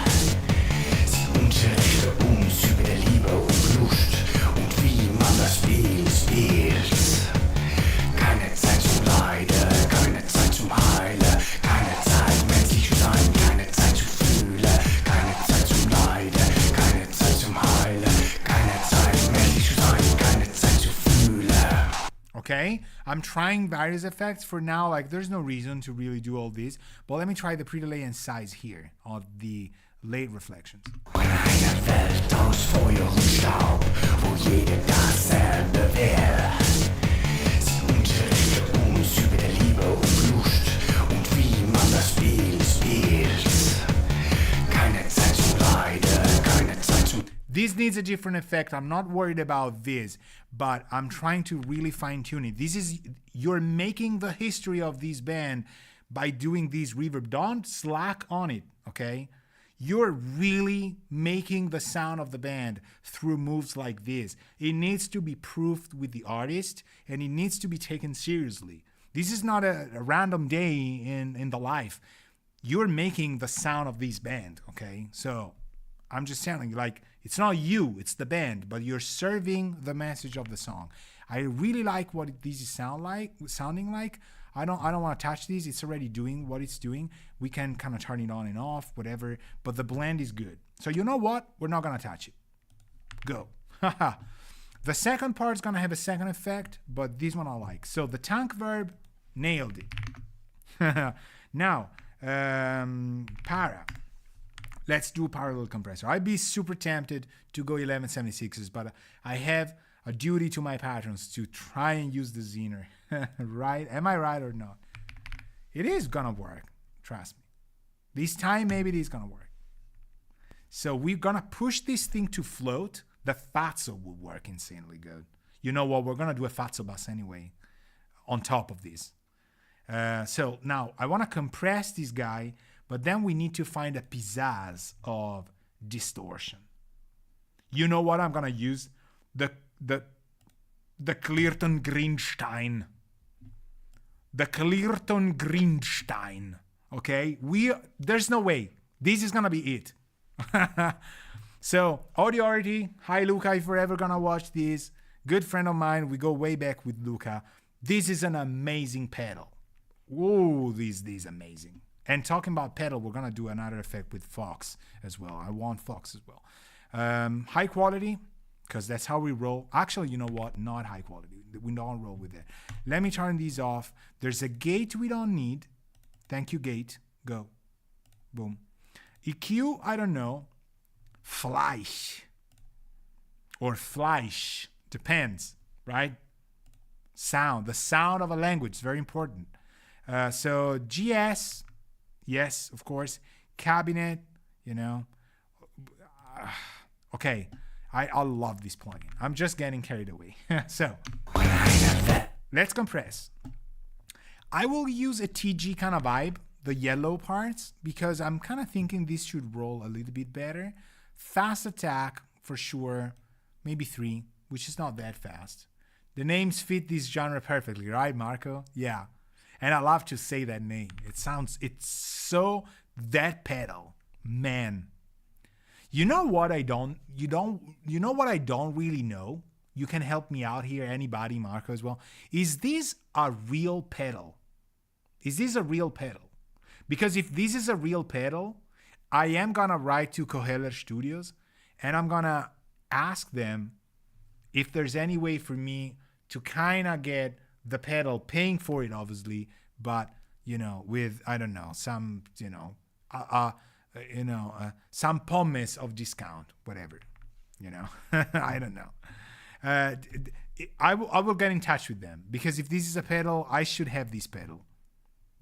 S2: Sie unterrichte uns über die Liebe und Lust und wie man das Spiel spielt. Keine Zeit zum Leiden, keine Zeit zum Heilen, keine Zeit menschlich zu sein, keine Zeit zu fühlen, keine Zeit zum Leiden, keine Zeit zum Heilen, keine Zeit menschlich zu sein, keine Zeit zu fühlen.
S1: Okay, I'm trying various effects for now. Like, there's no reason to really do all this, but let me try the pre-delay and size here of the late reflections.
S2: In einer Welt aus Feuer und Staub, wo jeder dasselbe will. Sie unterrichtet uns über die Liebe und Lust und wie man das Spiel spielt. Keine Zeit zum Leiden, keine Zeit zum...
S1: This needs a different effect. I'm not worried about this, but I'm trying to really fine tune it. You're making the history of this band by doing this reverb. Don't slack on it, okay? You're really making the sound of the band through moves like this. It needs to be proved with the artist, and it needs to be taken seriously. This is not a random day in the life. You're making the sound of this band, okay? So I'm just telling you, like, it's not you, it's the band, but you're serving the message of the song. I really like what this is sounding like. I don't want to touch this. It's already doing what it's doing. We can kind of turn it on and off, whatever, but the blend is good. So you know what? We're not going to touch it. Go. The second part is going to have a second effect, but this one I like. So the tank verb, nailed it. Now, para. Let's do parallel compressor. I'd be super tempted to go 1176s, but I have a duty to my patrons to try and use the Zener. Right? Am I right or not? It is gonna work. Trust me. This time, maybe it is gonna work. So we're gonna push this thing to float. The Fazzo will work insanely good. You know what? We're gonna do a Fazzo bass anyway on top of this. So now I wanna compress this guy, but then we need to find a pizzazz of distortion. You know what I'm gonna use? The Clearton Greenstein. The Clearton Greenstein. Okay? There's no way. This is gonna be it. So, Audioarity, hi Luca, if we're ever gonna watch this. Good friend of mine, we go way back with Luca. This is an amazing pedal. Whoa, this is amazing. And talking about pedal, we're gonna do another effect with Fox as well. I want Fox as well. High quality, because that's how we roll. Actually, you know what? Not high quality. We don't roll with it. Let me turn these off. There's a gate we don't need. Thank you, gate. Go. Boom. EQ, I don't know. Fleisch. Or Fleisch. Depends, right? Sound. The sound of a language. Very important. So GS, yes, of course. Cabinet, you know. Okay. I love this plugin. I'm just getting carried away. So, let's compress. I will use a TG kind of vibe, the yellow parts, because I'm kind of thinking this should roll a little bit better. Fast attack, for sure. Maybe 3, which is not that fast. The names fit this genre perfectly, right, Marco? Yeah. And I love to say that name. It's so that pedal. Man. You know what I don't really know? You can help me out here, anybody, Marco as well. Is this a real pedal? Is this a real pedal? Because if this is a real pedal, I am gonna write to Koheller Studios and I'm gonna ask them if there's any way for me to kind of get the pedal, paying for it obviously, but with, I don't know, some, some promise of discount, whatever, I don't know. I will get in touch with them, because if this is a pedal, I should have this pedal.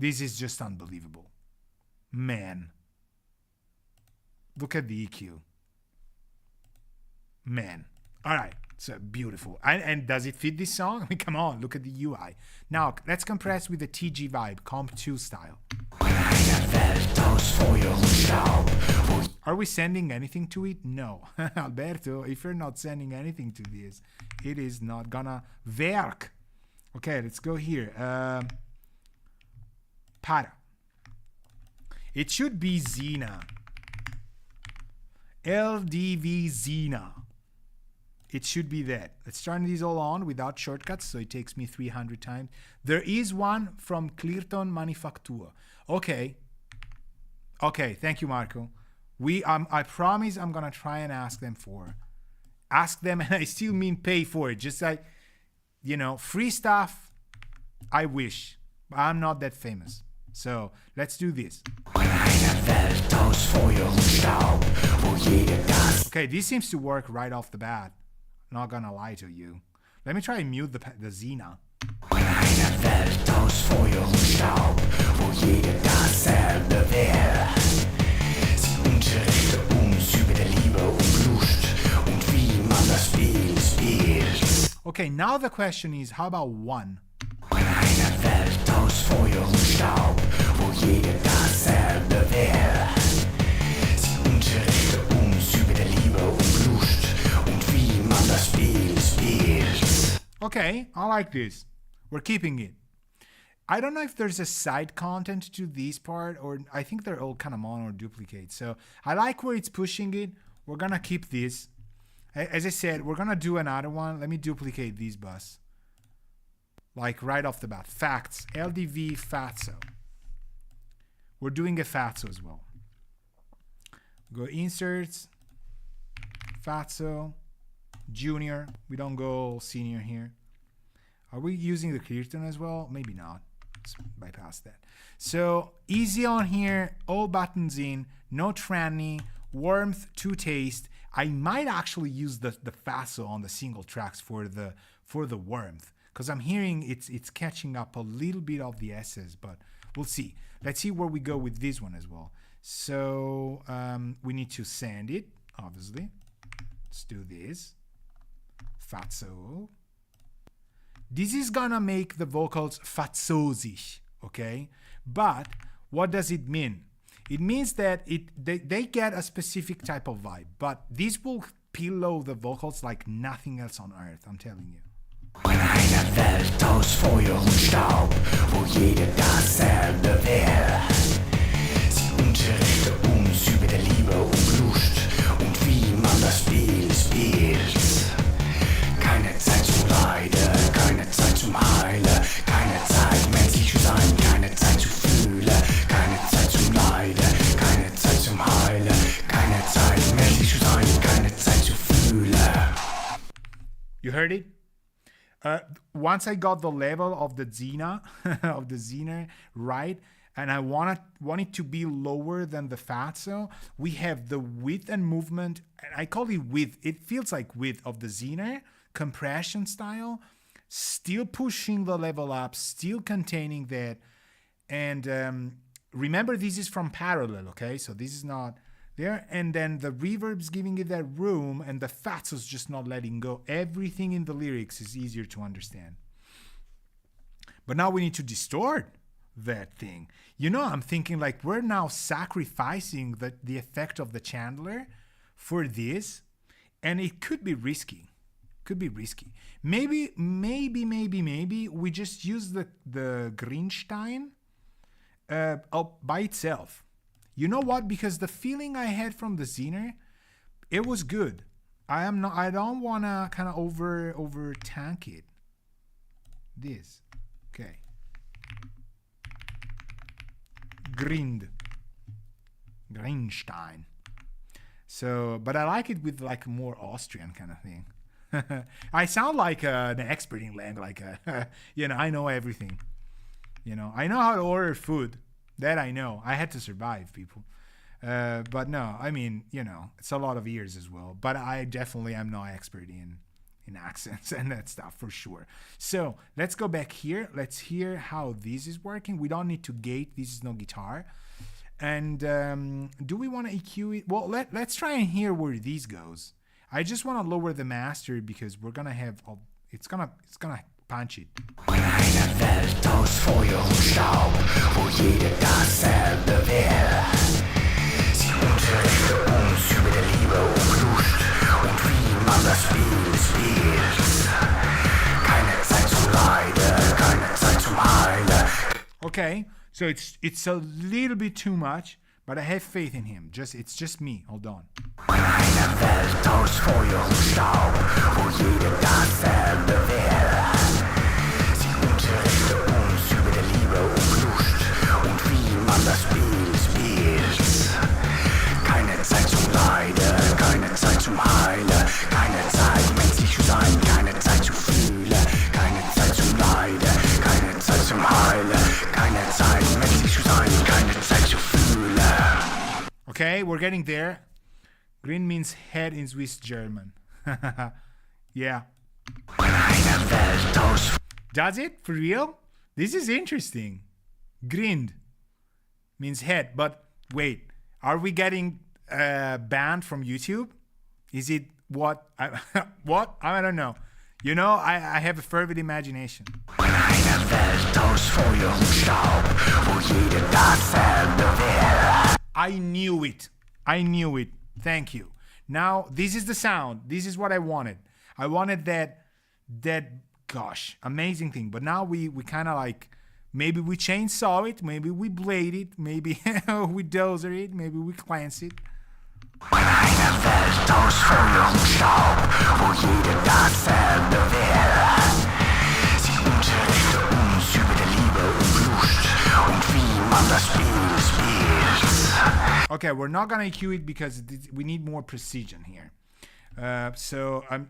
S1: This is just unbelievable. Man. Look at the EQ. Man. All right. So beautiful. And does it fit this song? I mean, come on. Look at the UI. Now, let's compress with the TG vibe, Comp 2 style. Are we sending anything to it? No. Alberto, if you're not sending anything to this, it is not gonna work. Okay, let's go here. Para. It should be Xena. LDV Xena. It should be that. Let's turn these all on without shortcuts, so it takes me 300 times. There is one from Clearton Manufacture. Okay. Okay, thank you, Marco. I promise I'm gonna try and ask them, and I still mean pay for it. Just like, free stuff, I wish. But I'm not that famous. So let's do this. Okay, this seems to work right off the bat. Not gonna lie to you. Let me try and mute the Xena. Okay, now the question is, how about one? Okay, I like this. We're keeping it. I don't know if there's a side content to this part, or I think they're all kind of mono or duplicate. So I like where it's pushing it. We're gonna keep this. As I said, we're gonna do another one. Let me duplicate these bus. Like right off the bat. Facts. LDV Fatso. We're doing a Fatso as well. Go inserts. Fatso. Junior. We don't go senior here. Are we using the Clearton as well? Maybe not. Let's bypass that. So easy on here. All buttons in. No tranny. Warmth to taste. I might actually use the Fatso on the single tracks for the warmth, because I'm hearing it's catching up a little bit of the S's, but we'll see. Let's see where we go with this one as well. So we need to sand it, obviously. Let's do this. Fatso. This is gonna make the vocals fatzosig, okay? But what does it mean? It means that they get a specific type of vibe, but this will pillow the vocals like nothing else on earth, I'm telling you. When eine Welt aus Feuer und Staub, wo jeder dasselbe will. Sie unterrichte uns über die Liebe und Lust und wie man das Spiel spielt. Keine Zeit zum Leiden, keine Zeit zum Heilen, keine Zeit menschlich zu sein, keine Zeit zu fühlen, keine Zeit zum Leiden, keine Zeit zum Heilen, keine Zeit menschlich zu sein, keine Zeit zu fühlen. You heard it? Once I got the level of the Xena, right, and I want it to be lower than the Fatso, we have the width and movement, and I call it width. It feels like width of the Xena, compression style, still pushing the level up, still containing that. And remember, this is from parallel, okay? So this is not there. And then the reverb's giving it that room, and the Fatso's just not letting go. Everything in the lyrics is easier to understand. But now we need to distort that thing. I'm thinking like we're now sacrificing the effect of the Chandler for this, and it could be risky. Maybe we just use the Greenstein by itself. You know what? Because the feeling I had from the Zener, it was good. I don't wanna kind of over tank it. This. Okay. Greenstein. So, but I like it with like more Austrian kind of thing. I sound like an expert in lang, I know everything. I know how to order food. That I know. I had to survive, people. But no, I mean, it's a lot of years as well. But I definitely am no expert in accents and that stuff for sure. So let's go back here. Let's hear how this is working. We don't need to gate. This is no guitar. And do we want to EQ it? Well, let's try and hear where this goes. I just want to lower the master because we're gonna have it's gonna punch it.
S2: Eine Welt aus Feuer und Staub, wo jeder dasselbe will. Sie unterrichtet uns über die Liebe und Lust und wie man das Spiel spielt. Keine Zeit zum Leiden, keine Zeit zum Heilen.
S1: Okay, so it's a little bit too much, but I have faith in him. It's just me. Hold on.
S2: Eine Welt aus Feuer und Staub, wo jeder dasselbe will. Sie unterrichtet uns über die Liebe und Lust und wie man das Spiel spielt. Keine Zeit zum Leiden, keine Zeit zum Heilen, keine Zeit menschlich zu sein, keine Zeit zu fühlen, keine Zeit zum Leiden, keine Zeit zum Heilen, keine Zeit menschlich zu sein, keine Zeit zu fühlen.
S1: Okay, we're getting there. Green means head in Swiss German. Yeah. Does it? For real? This is interesting. Grind means head. But wait, are we getting banned from YouTube? Is it what? What? I don't know. You know, I have a fervid imagination. I knew it. I knew it. Thank you. Now, this is the sound. This is what I wanted. I wanted that gosh, amazing thing. But now we kind of like, maybe we chainsaw it, maybe we blade it, maybe we dozer it, maybe we cleanse it.
S2: Eine Welt aus Feuer und Staub, wo jeder dasselbe will. Sie unterrichtet uns über die Liebe und Lust und wie man das Spiel spielt.
S1: Okay, we're not gonna EQ it because we need more precision here. So I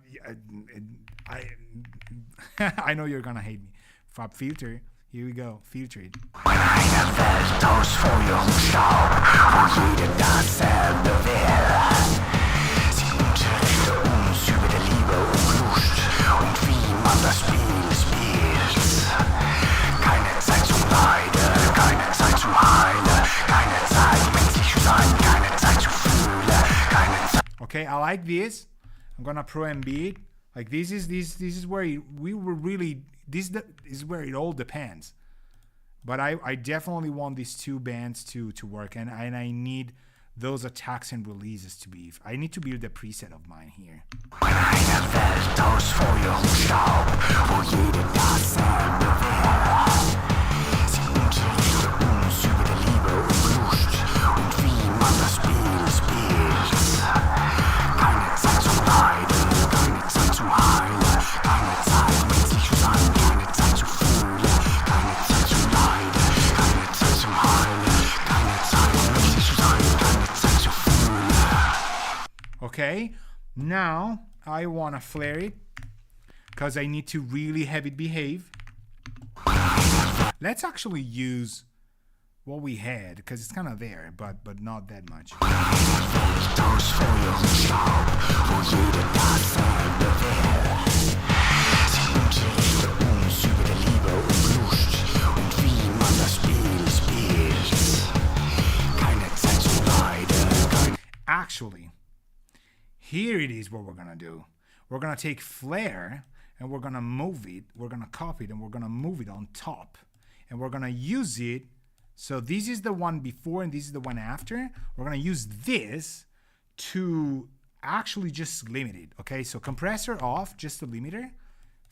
S1: know you're gonna hate me. Fab filter. Here we go. Filter it.
S2: Eine Welt aus Feuer und Staub, wo jeder dasselbe will. Sie unterrichtet uns über die Liebe und Lust und wie man das Spiel spielt. Keine Zeit zum Leiden, keine Zeit zum Heilen, keine Zeit menschlich zu sein, keine Zeit zu fühlen, keine Zeit.
S1: Okay, I like this. I'm gonna pro and beat. Like this is where we were really. This is where it all depends. But I definitely want these two bands to work, and I need those attacks and releases to be. I need to build a preset of mine here.
S2: Eine Welt aus Feuer und Staub, wo jeder dasselbe will. Sie unterrichtet uns über die Liebe und Lust und wie man das Spiel spielt. Keine Zeit zum Leiden, keine Zeit zum Heilen, keine Zeit menschlich zu sein, keine Zeit zu fühlen, keine Zeit zum Leiden, keine Zeit zum Heilen, keine Zeit menschlich zu sein, keine Zeit zu fühlen.
S1: Okay, now I wanna flare it because I need to really have it behave. Let's actually use what we had because it's kind of there, but not that much.
S2: Aus Feuer und Staub, wo jeder dasselbe will. Sie unterrichtet uns über die Liebe und Lust und wie man das Spiel spielt. Keine Zeit zum Leiden, keine...
S1: Actually, here it is what we're gonna do. We're gonna take flare and we're gonna move it. We're gonna copy it and we're gonna move it on top. And we're gonna use it. So this is the one before and this is the one after. We're gonna use this to actually just limit it. Okay, so compressor off, just the limiter.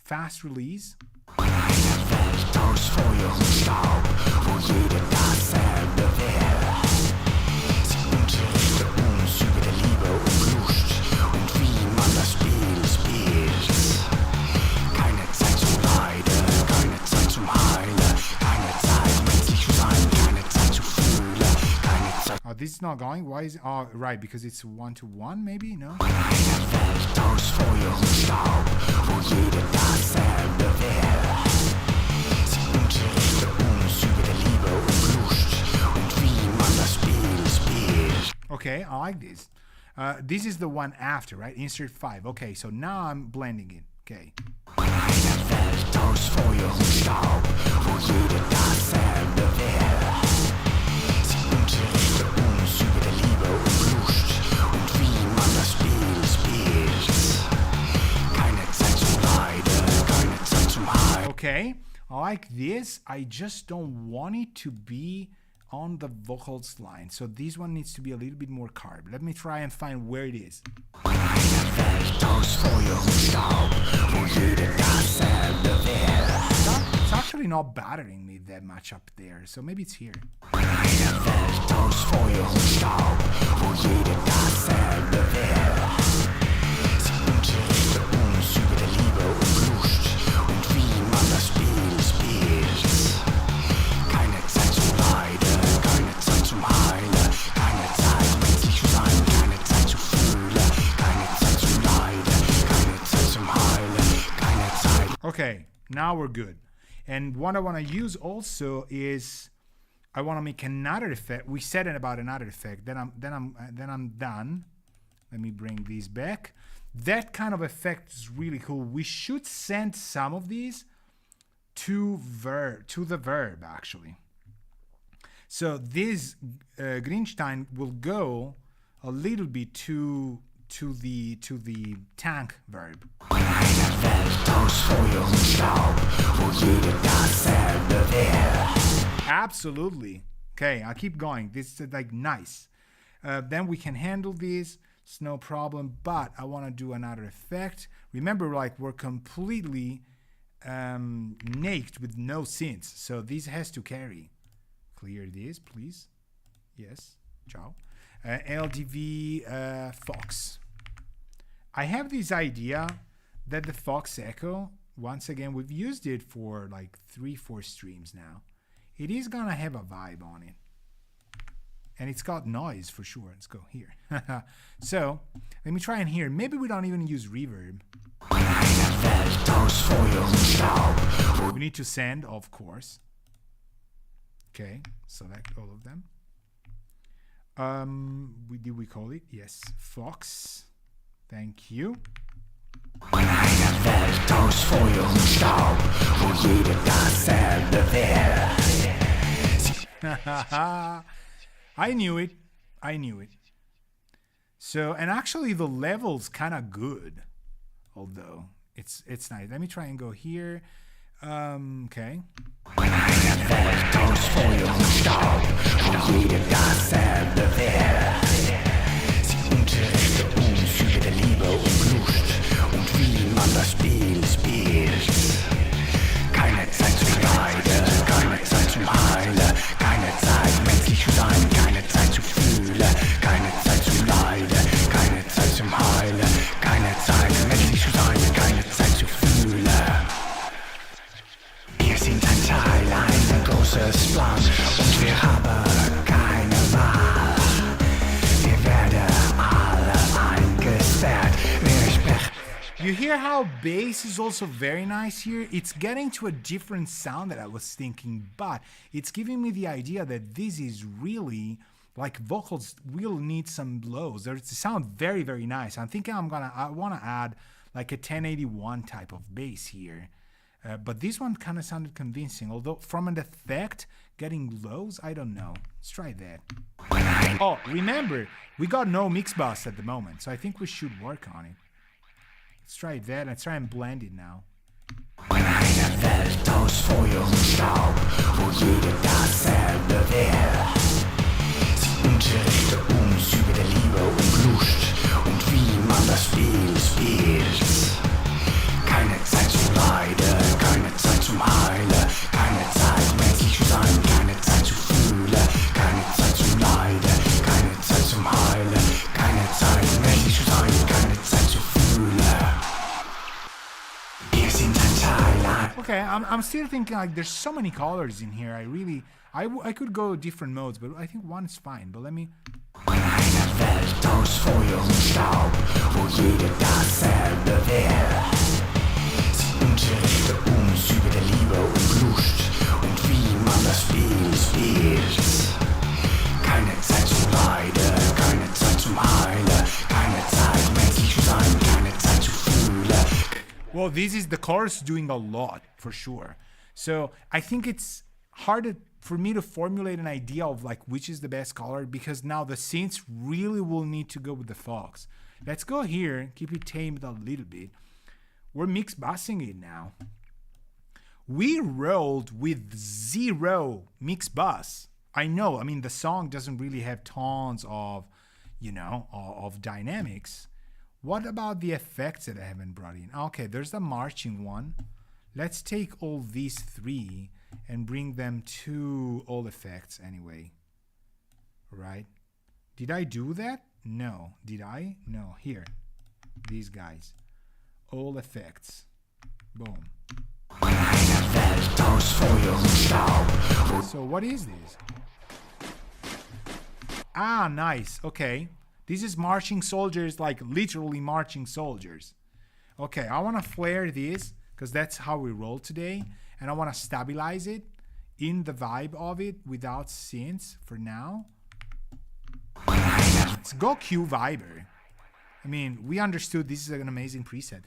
S1: Fast release.
S2: Eine Welt aus Feuer und Staub, wo jeder dasselbe will. Sie unterrichtet uns über die Liebe und Lust und wie man das Spiel spielt. Keine Zeit zum Leiden, keine Zeit zum Heilen, keine Zeit menschlich zu sein, keine Zeit zu fühlen, keine Zeit.
S1: Oh, this is not going. Why is it? Oh, right, because it's 1-to-1, maybe? No?
S2: Eine Welt aus Feuer und Staub, wo jeder dasselbe will. Sie unterrichtet uns über die Liebe und Lust und wie man das Spiel spielt.
S1: Okay, I like this. This is the one after, right? Insert 5. Okay, so now I'm blending it. Okay.
S2: Eine Welt aus Feuer und Staub, wo jeder dasselbe will. Sie unterrichtet uns über die Liebe und Lust und wie man das Spiel spielt. Keine Zeit zum Leiden, keine Zeit zum Heil.
S1: Okay, I like this. I just don't want it to be on the vocals line. So this one needs to be a little bit more carved. Let me try and find where it is.
S2: Welt aus Feuer und Staub, wo jeder dasselbe will.
S1: It's actually not bothering me that much up there, so maybe it's here.
S2: Eine Welt aus Feuer und Staub, wo jeder dasselbe will. Sie unterrichtet uns über die Liebe und Lust und wie man das Spiel spielt. Keine Zeit zum Leiden, keine Zeit zum Heilen, keine Zeit menschlich zu sein, keine Zeit zu fühlen, keine Zeit zum Leiden, keine Zeit zum Heilen, keine Zeit.
S1: Okay, now we're good. And what I want to use also is I want to make another effect. We said it about another effect. Then I'm done. Let me bring these back. That kind of effect is really cool. We should send some of these to the verb actually. So this Greenstein will go a little bit to the tank verb.
S2: Eine Welt aus Feuer und Staub, wo jeder dasselbe will.
S1: Absolutely. Okay, I'll keep going. This is like nice. Then we can handle this. It's no problem. But I want to do another effect. Remember, like we're completely naked with no synths. So this has to carry. Clear this, please. Yes. Ciao. LDV Fox. I have this idea that the Fox Echo, once again, we've used it for like 3-4 streams now. It is gonna have a vibe on it. And it's got noise for sure. Let's go here. So, let me try and hear. Maybe we don't even use reverb. We need to send, of course. Okay, select all of them. Did we call it? Yes, Fox. Thank you.
S2: Eine Welt aus Feuer und Staub, wo jeder dasselbe will.
S1: I knew it. I knew it. So, and actually the level's kind of good. Although, it's nice. Let me try and go here. Okay.
S2: Eine Welt aus Feuer und Staub, wo jeder dasselbe will. Sie unterrichtet uns über die Liebe und Lust und wie man das Spiel spielt. Keine Zeit zum Leiden, keine Zeit zum Heilen, keine Zeit menschlich zu sein, keine Zeit zu fühlen, keine Zeit zum Leiden, keine Zeit zum Heilen, keine Zeit menschlich zu sein, keine Zeit zu fühlen. Wir sind ein Teil eines großen Plans und wir haben keine Wahl. Wir werden alle eingesperrt.
S1: You hear how bass is also very nice here? It's getting to a different sound that I was thinking, but it's giving me the idea that this is really like vocals will need some lows. They sound very, very nice. I'm thinking I want to add like a 1081 type of bass here. But this one kind of sounded convincing, although from an effect, getting lows, I don't know. Let's try that. Oh, remember, we got no mix bus at the moment, so I think we should work on it. Let's try that. Let's try and blend it now.
S2: Eine Welt aus Feuer und Staub, wo jeder dasselbe will. Sie unterrichtet uns über die Liebe und Lust und wie man das Spiel spielt. Keine Zeit zum Leiden, keine Zeit zum Heilen, keine Zeit menschlich zu sein, keine Zeit zu fühlen, keine Zeit zum Leiden, keine Zeit zum Heilen, keine Zeit menschlich zu sein, keine Zeit zu fühlen.
S1: Okay, I'm still thinking like there's so many colors in here. I could go different modes, but I think one is fine. But let me.
S2: Eine Welt aus Feuer und Staub, wo jeder dasselbe will. Sie unterrichtet uns über die Liebe und Lust und wie man das Spiel spielt. Keine Zeit zum Leiden, keine Zeit zum Heilen, keine Zeit menschlich zu sein, keine Zeit zu fühlen.
S1: Well, this is the chorus doing a lot for sure. So I think it's hard for me to formulate an idea of like which is the best color, because now the synths really will need to go with the Fox. Let's go here, keep it tamed a little bit. We're mix busing it now. We rolled with 0 mix bus. I know, I mean, the song doesn't really have tons of, of dynamics. What about the effects that I haven't brought in? Okay, there's the marching one. Let's take all these 3 and bring them to all effects anyway. Right? Did I do that? No. Did I? No. Here. These guys. All effects. Boom. So what is this? Ah, nice. Okay. This is marching soldiers, like literally marching soldiers. Okay, I want to flare this because that's how we roll today. And I want to stabilize it in the vibe of it without synths for now. Let's go Q Viber. I mean, we understood this is an amazing preset.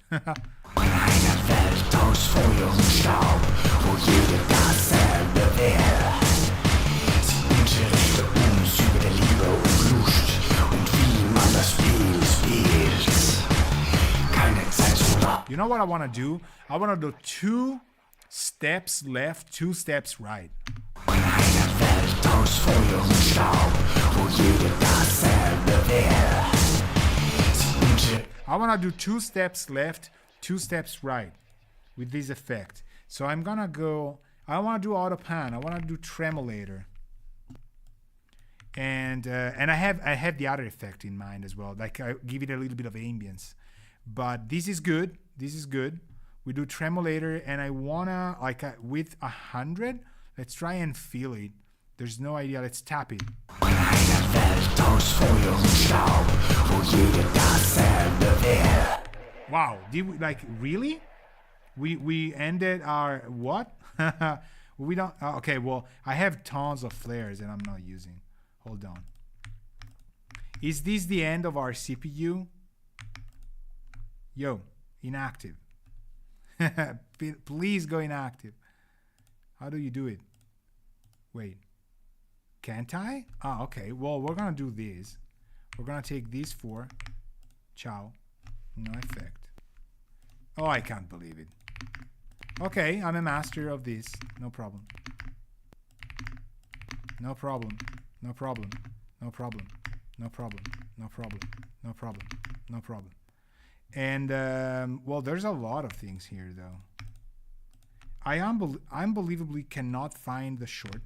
S1: You know what I want to do? I want to do 2 steps left, 2 steps right. I want to do 2 steps left, 2 steps right with this effect. So I'm going to go, I want to do auto pan. I want to do tremolator. And I have the other effect in mind as well. Like I give it a little bit of ambience. But this is good. This is good. We do tremolator, and I wanna with 100. Let's try and feel it. There's no idea. Let's tap it. Wow. Did we really? We ended our what? We don't. Okay. Well, I have tons of flares and I'm not using. Hold on. Is this the end of our CPU? Yo, inactive. Please go inactive. How do you do it? Wait. Can't I? Ah, okay. Well, we're going to do this. We're going to take these 4. Ciao. No effect. Oh, I can't believe it. Okay, I'm a master of this. No problem. No problem. No problem. No problem. No problem. No problem. No problem. No problem. And, well, there's a lot of things here, though. I unbelievably cannot find the short.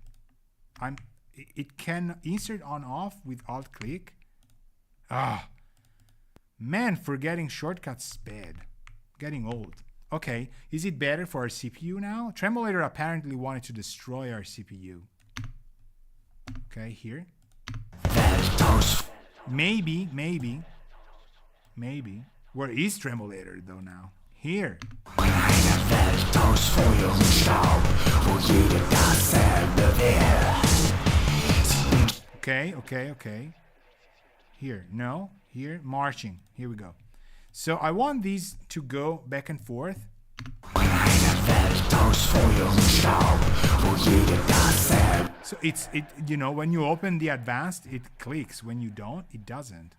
S1: It can insert on off with alt click. Ah, man, forgetting shortcuts is bad. Getting old. Okay, is it better for our CPU now? Tremolator apparently wanted to destroy our CPU. Okay, here. Maybe. Where is Tremolator though now? Here. Okay. Here, no, here, marching. Here we go. So I want these to go back and forth. So it when you open the advanced, it clicks. When you don't, it doesn't.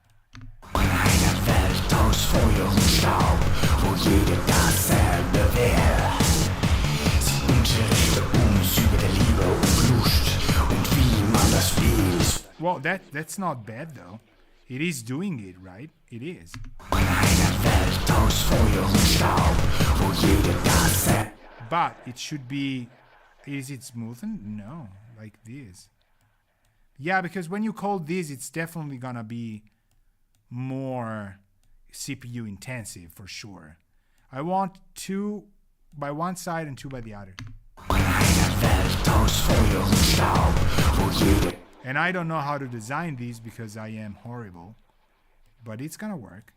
S1: Well, that's not bad though. It is doing it, right? It is. But it should be... Is it smoothened? No, like this. Yeah, because when you call this, it's definitely gonna be more CPU intensive for sure. I want 2 by one side and 2 by the other. And I don't know how to design these because I am horrible. But it's gonna work.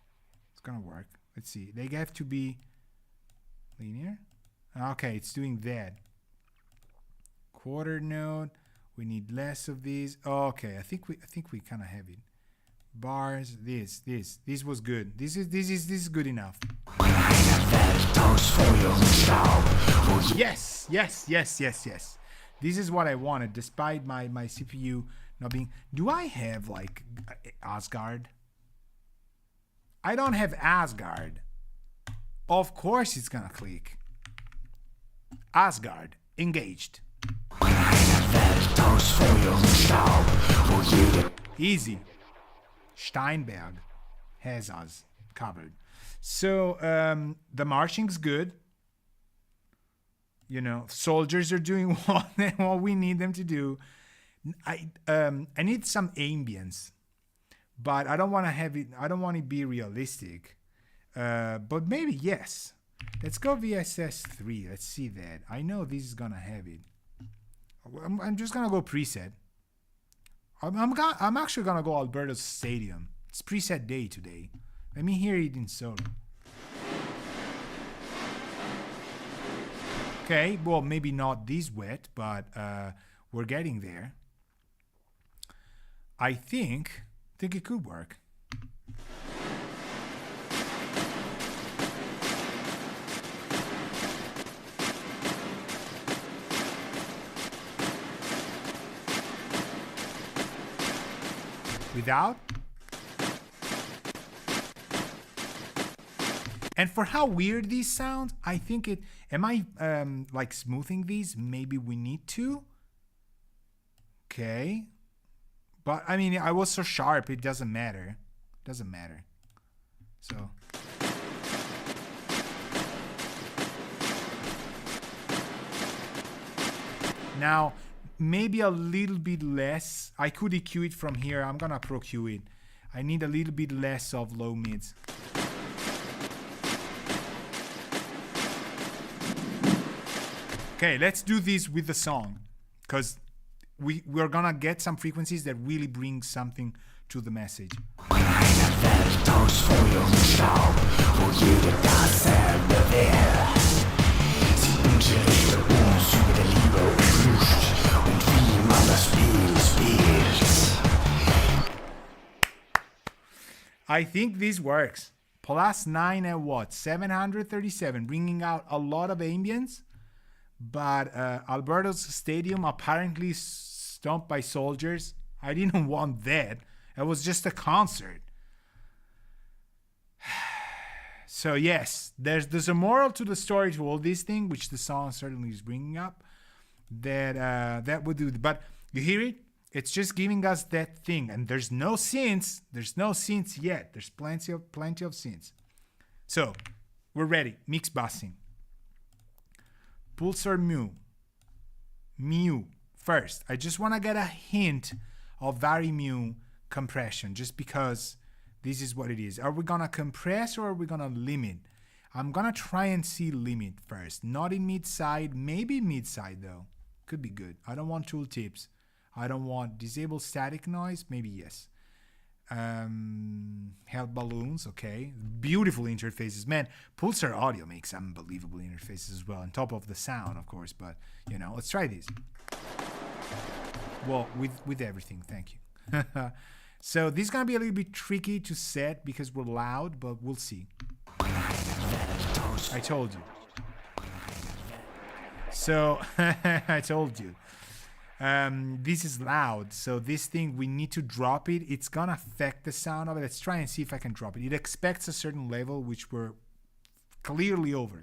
S1: It's gonna work. Let's see. They have to be linear. Okay, it's doing that. Quarter note. We need less of these. Okay, I think we kind of have it. Bars. This was good. This is good enough.
S2: Welt aus Feuer und Staub, wo
S1: Yes, yes, yes, yes, yes. This is what I wanted, despite my CPU not being... Do I have, like, Asgard? I don't have Asgard. Of course it's gonna click. Asgard, engaged.
S2: Welt aus Feuer und Staub, wo jede
S1: Easy. Steinberg has us covered. So the marching's good. You know, soldiers are doing what we need them to do. I need some ambience, but I don't want to have it. I don't want to be realistic. But maybe yes. Let's go VSS 3. Let's see that. I know this is gonna have it. I'm just gonna go preset. I'm actually gonna go Alberto's Stadium. It's preset day today. Let me hear it in solo. Okay, well maybe not this wet, but we're getting there. I think it could work. Without. And for how weird these sound, I think it... Am I like smoothing these? Maybe we need to. Okay. But I mean, I was so sharp, it doesn't matter. Doesn't matter. So... Now, maybe a little bit less. I could EQ it from here. I'm gonna Pro Q it. I need a little bit less of low mids. Okay, let's do this with the song, because we're gonna get some frequencies that really bring something to the message.
S2: Welt aus Feuer und Staub, wo jeder dasselbe will. Sie unterrichtet uns über die Liebe und Lust und wie man das Spiel spielt.
S1: I think this works. +9 at what? 737, bringing out a lot of ambience. But Alberto's Stadium apparently stomped by soldiers. I didn't want that. It was just a concert. So yes, there's a moral to the story to all this thing, which the song certainly is bringing up. That would do. But you hear it? It's just giving us that thing, and there's no synths. There's no synths yet. There's plenty of synths. So we're ready. Mix busing. Pulsar mu first. I just want to get a hint of vari mu compression, just because this is what it is. Are we gonna compress or are we gonna limit? I'm gonna try and see limit first. Not in mid side, maybe mid side though. Could be good. I don't want tooltips. I don't want disable static noise. Maybe yes. Help balloons, okay. Beautiful interfaces, man. Pulsar Audio makes unbelievable interfaces as well, on top of the sound, of course. But you know, let's try this. Well, with everything, thank you. So this is gonna be a little bit tricky to set because we're loud, but we'll see. I told you. So I told you. This is loud, so this thing, we need to drop it. It's gonna affect the sound of it. Let's try and see if I can drop it. It expects a certain level, which we're clearly over.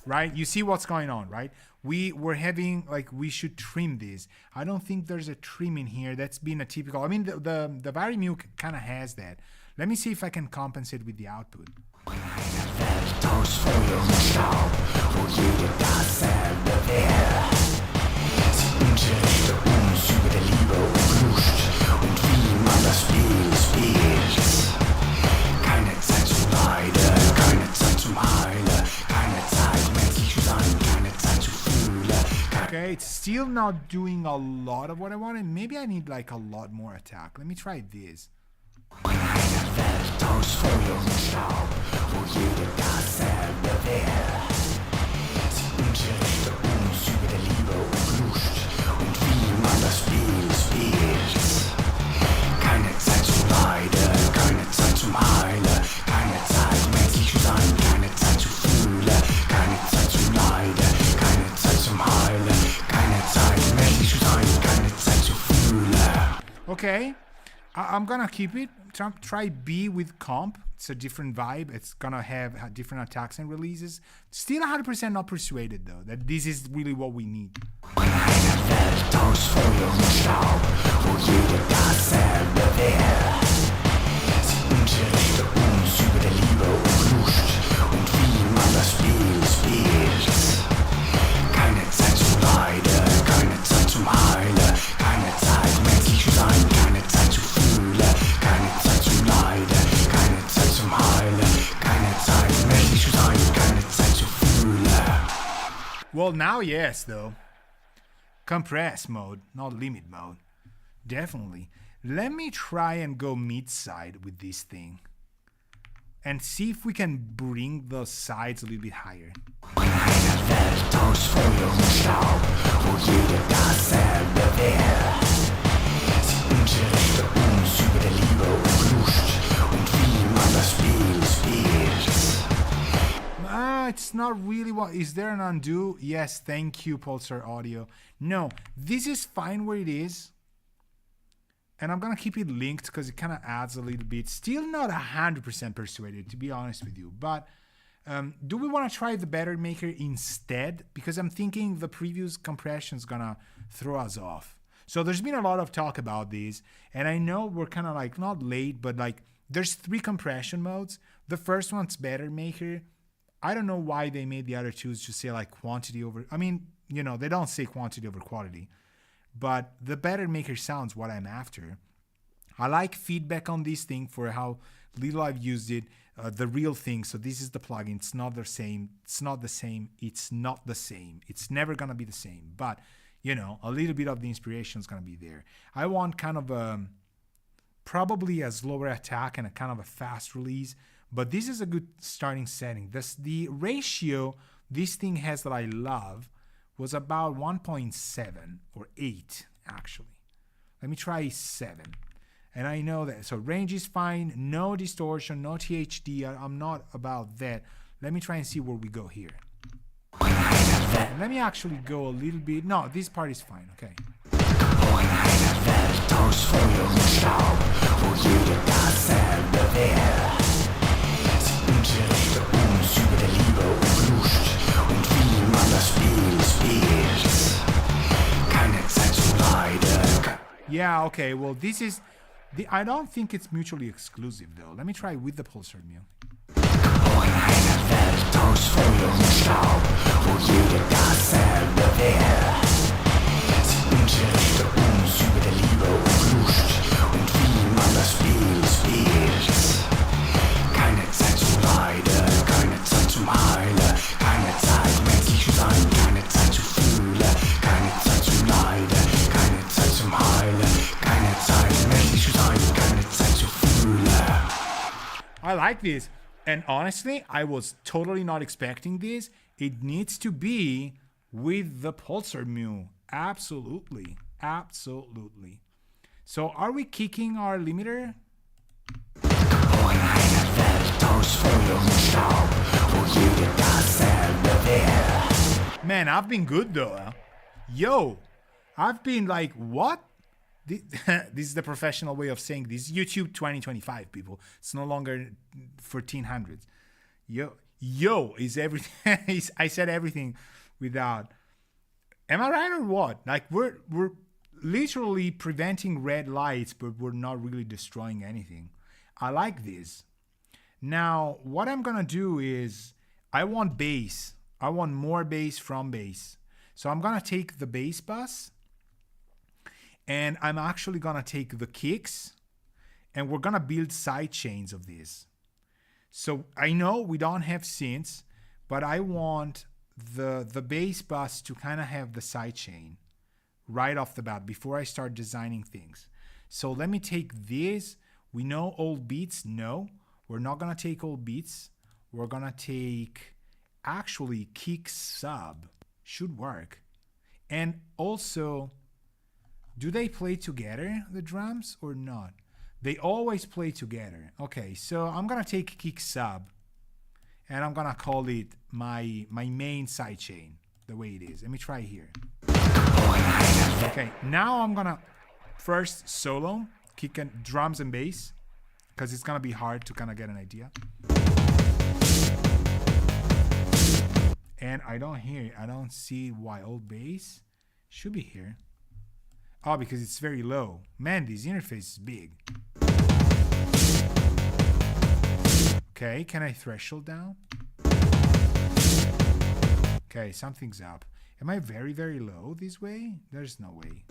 S1: Right? You see what's going on, right? We're having, like, we should trim this. I don't think there's a trim in here. That's been a typical, I mean, the Varimu kind of has that. Let me see if I can compensate with the output. Okay, it's Still not doing a lot of what I wanted. Maybe I need like a lot more attack. Let me try this.
S2: Keine Zeit zum Leiden, keine Zeit zum Heilen, keine Zeit menschlich zu sein, keine Zeit zu fühlen, keine Zeit zum Leiden, keine Zeit zum Heilen, keine Zeit menschlich zu sein, keine Zeit zu fühlen.
S1: Okay, I'm gonna keep it. Try B with comp. It's a different vibe. It's gonna have different attacks and releases. Still 100% not persuaded though that this is really what we need.
S2: Welt aus Feuer und Staub, wo jeder dasselbe will. Sie unterrichtet uns über die Liebe und Lust und wie man das Spiel spielt. Keine Zeit zum Leiden, keine Zeit zum Heilen, keine Zeit menschlich zu sein, keine Zeit zu fühlen, keine Zeit zum Leiden, keine Zeit zum Heilen, keine Zeit menschlich zu sein, keine Zeit zu fühlen.
S1: Well, now yes though. Compress mode, not limit mode. Definitely. Let me try and go mid-side with this thing. And see if we can bring the sides a little bit higher.
S2: Welt aus Feuer und Staub, wo jeder dasselbe will. Sie unterrichtet uns über die Liebe und Lust und wie man das Spiel spielt.
S1: It's not really what... Is there an undo? Yes, thank you, Pulsar Audio. No, this is fine where it is. And I'm going to keep it linked because it kind of adds a little bit. Still not 100% persuaded, to be honest with you. But do we want to try the Better Maker instead? Because I'm thinking the previous compression is going to throw us off. So there's been a lot of talk about this. And I know we're kind of like, not late, but like there's 3 compression modes. The first one's Better Maker. I don't know why they made the other two just say like quantity over... I mean, you know, they don't say quantity over quality. But the Better Maker sounds what I'm after. I like feedback on this thing for how little I've used it. The real thing. So this is the plugin. It's not the same. It's not the same. It's not the same. It's never going to be the same. But, you know, a little bit of the inspiration is going to be there. I want kind of probably a slower attack and a kind of a fast release. But this is a good starting setting. The ratio this thing has that I love was about 1.7 or 8, actually. Let me try 7. And I know that. So range is fine. No distortion, no THD. I'm not about that. Let me try and see where we go here. And let me actually go a little bit. No, this part is fine. Okay. Yeah, okay, well this is... I don't think it's mutually exclusive though. Let me try with the Pulsar Mew. Keine Zeit zum Leiden, keine Zeit zum Heilen, keine Zeit menschlich zu sein, keine Zeit zu fühlen, keine Zeit zum Leiden, keine Zeit zum Heilen, keine Zeit menschlich zu sein, keine Zeit zu fühlen. I like this. And honestly, I was totally not expecting this. It needs to be with the Pulsar Mew. Absolutely. Absolutely. So are we kicking our limiter? Man, I've been good though. Huh? Yo, I've been like, what? This is the professional way of saying this. YouTube 2025, people. It's no longer 1400s. Yo is everything. I said everything without. Am I right or what? Like we're literally preventing red lights, but we're not really destroying anything. I like this. Now, what I'm gonna do is I want bass. I want more bass from bass. So I'm gonna take the bass bus. And I'm actually gonna take the kicks and we're gonna build side chains of this. So I know we don't have synths, but I want the bass bus to kind of have the side chain. right off the bat before I start designing things. So let me take this. We know old beats. No, we're not going to take old beats. We're going to take actually kick sub. Should work. And also, do they play together, the drums, or not? They always play together. Okay, so I'm going to take kick sub. And I'm going to call it my main sidechain, the way it is. Let me try here. Okay, now I'm going to first solo, kick and drums and bass, because it's going to be hard to kind of get an idea. And I don't see why old bass should be here. Oh, because it's very low. Man, this interface is big. Okay, can I threshold down? Okay, something's up. Am I very, very low this way? There's no way.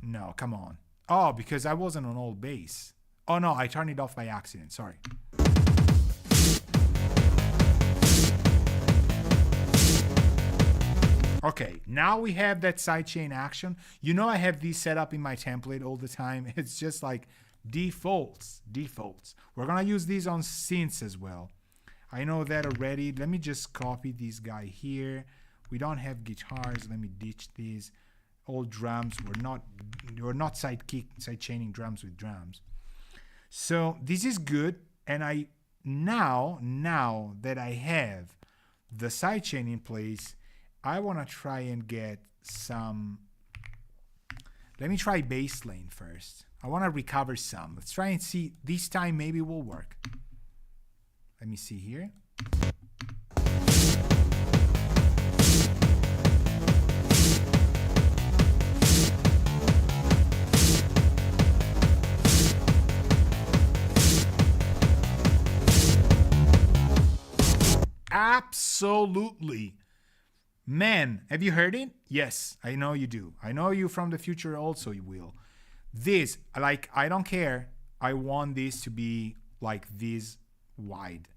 S1: No, come on. Oh, because I wasn't on old bass. Oh no, I turned it off by accident. Sorry. Okay, now we have that sidechain action. You know I have these set up in my template all the time. It's just like defaults. We're gonna use these on synths as well. I know that already. Let me just copy this guy here. We don't have guitars. Let me ditch these. All drums. We're not side chaining drums with drums. So this is good. And I now that I have the sidechain in place, I want to try and get some. Let me try bass lane first. I want to recover some. Let's try and see. This time maybe it will work. Let me see here. Absolutely. Man, have you heard it? Yes, I know you do. I know you from the future also you will. This, like, I don't care. I want this to be like this wide.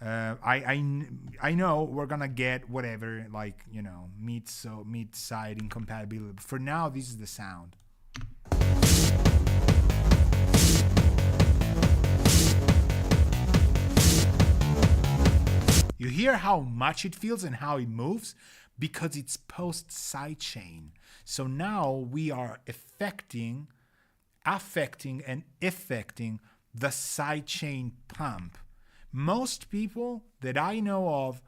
S1: I know we're gonna get whatever, like, you know, mid-side incompatibility. But for now, this is the sound. You hear how much it feels and how it moves because it's post sidechain. So now we are affecting and affecting the sidechain pump. Most people that I know of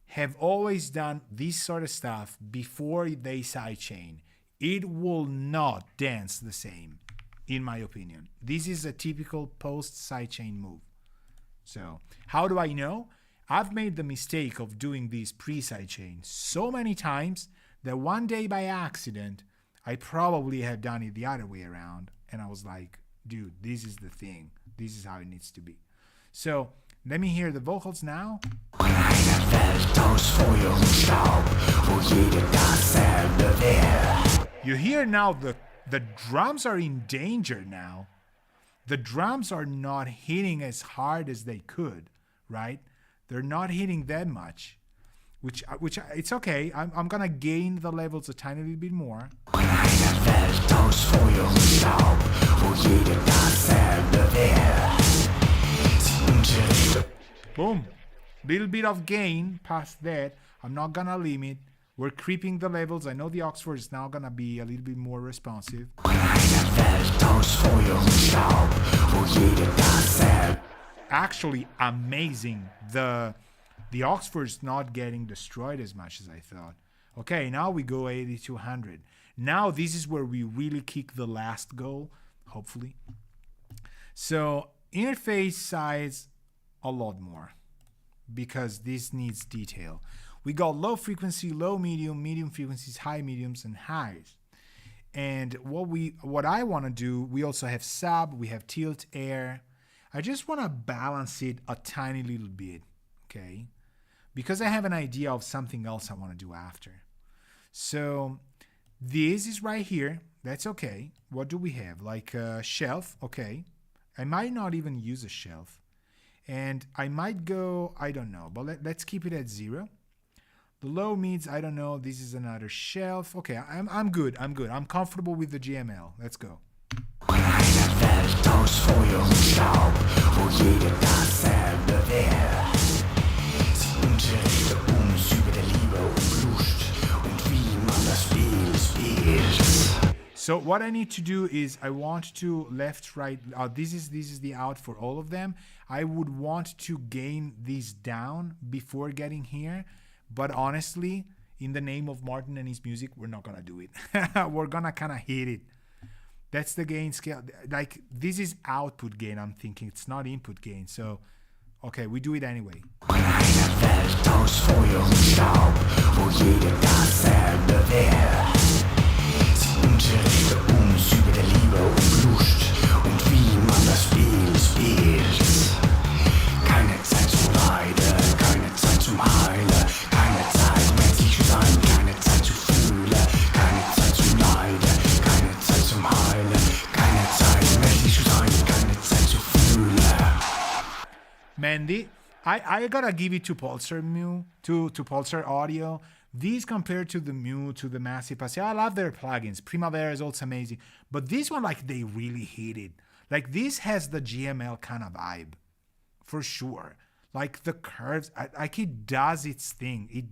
S1: have always done this sort of stuff before they sidechain. It will not dance the same, in my opinion. This is a typical post sidechain move. So how do I know? I've made the mistake of doing this pre-sidechain so many times that one day by accident, I probably had done it the other way around. And I was like, dude, this is the thing. This is how it needs to be. So let me hear the vocals now. You hear now the drums are in danger now. The drums are not hitting as hard as they could, right? They're not hitting that much, which it's okay. I'm gonna gain the levels a tiny little bit more. Boom, little bit of gain past that. I'm not gonna limit. We're creeping the levels. I know the Oxford is now gonna be a little bit more responsive. Actually amazing. The Oxford's not getting destroyed as much as I thought. Okay, now we go 8200. Now this is where we really kick the last goal, hopefully. So interface size a lot more because this needs detail. We got low frequency, low medium, medium frequencies, high mediums, and highs. And what I want to do, we also have sub, we have tilt air. I just want to balance it a tiny little bit, okay? Because I have an idea of something else I want to do after. So this is right here. That's okay. What do we have? Like a shelf, okay. I might not even use a shelf. And I might go, I don't know, but let's keep it at 0. The low mids, I don't know. This is another shelf. Okay, I'm good. I'm comfortable with the GML. Let's go.
S2: Eine Welt aus Feuer und Staub, wo jeder dasselbe will. Sie unterrichtet uns über die Liebe und Lust und wie man das Spiel spielt.
S1: So what I need to do is I want to left, right. This is the out for all of them. I would want to gain these down before getting here. But honestly, in the name of Martin and his music, we're not going to do it. We're going to kind of hit it. That's the gain scale. Like, this is output gain, I'm thinking. It's not input gain. So, okay, we do it anyway.
S2: Eine Welt aus Feuer und Staub, wo jeder dasselbe will. Sie unterrichtet uns über die Liebe und Lust und wie man das Spiel spielt. Keine Zeit zum Leiden, keine Zeit zum Heilen, keine Zeit menschlich zu sein, keine Zeit zu fühlen, keine Zeit zum Leiden, keine Zeit zum Heilen, keine Zeit menschlich zu sein, keine Zeit zu fühlen.
S1: Mandy, I gotta give it to Pulsar to Pulsar Audio. These compared to the Mu, to the Massive Pass, I love their plugins. Primavera is also amazing. But this one, like, they really hit it. Like, this has the GML kind of vibe. For sure. Like, the curves, like, it does its thing. It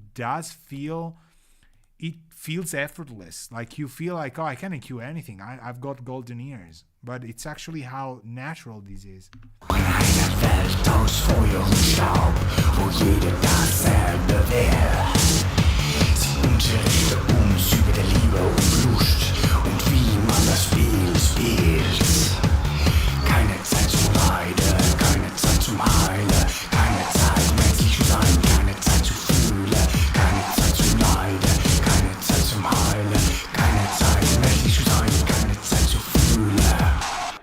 S1: feels effortless. Like, you feel like, oh, I can EQ anything. I've got golden ears. But it's actually how natural this is.
S2: Eine Welt aus Feuer und Staub, wo jeder dasselbe will. Sie unterrichtet uns über die Liebe und Lust und wie man das Spiel spielt. Keine Zeit zum Leiden, keine Zeit zum Heilen, keine Zeit menschlich zu sein, keine Zeit zu fühlen, keine Zeit zum Leiden, keine Zeit zum Heilen, keine Zeit menschlich zu sein, keine Zeit zu fühlen.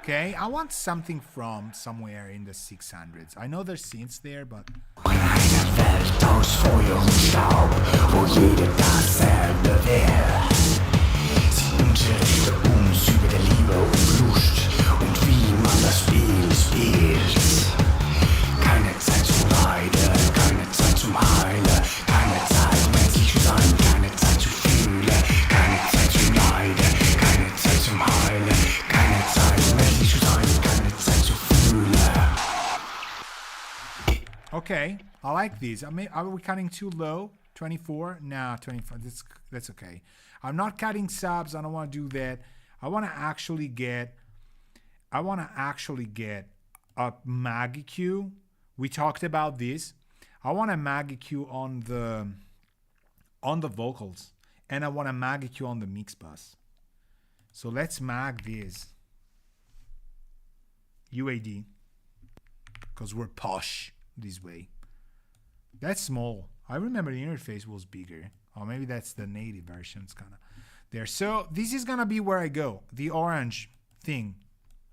S1: Okay, I want something from somewhere in the 600s. I know there's synths there, but...
S2: Eine Welt aus Feuer und Staub, wo jeder dasselbe will. Sie unterrichtet uns über die Liebe und Lust und wie man das Spiel spielt. Keine Zeit zum Leiden, keine Zeit zum Heilen, keine Zeit menschlich zu sein, keine Zeit zu fühlen, keine Zeit zum Leiden, keine Zeit zum Heilen, keine Zeit menschlich zu sein, keine Zeit zu fühlen.
S1: Okay, I like these. Are we cutting too low? 24? Nah, 25. That's okay. I'm not cutting subs. I don't want to do that. I want to actually get a mag EQ. We talked about this. I want a mag EQ on the vocals, and I want a mag EQ on the mix bus. So let's mag this UAD because we're posh this way. That's small. I remember the interface was bigger. Or maybe that's the native version. It's kind of there. So this is going to be where I go. The orange thing.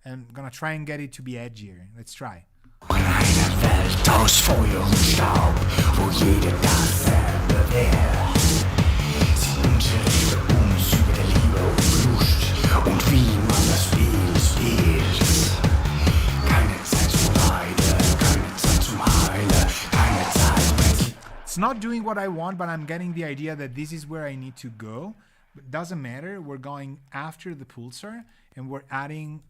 S1: I'm going to try and get it to be edgier. Let's try.
S2: Eine Welt aus Feuer und Staub, wo jeder dasselbe will. Sie unterrichtet uns über die Liebe und Lust und wie man das Spiel spielt. Keine Zeit zum Leiden, keine Zeit zum Heilen, keine Zeit.
S1: It's not doing what I want, but I'm getting the idea that this is where I need to go. But doesn't matter. We're going after the pulsar, and we're adding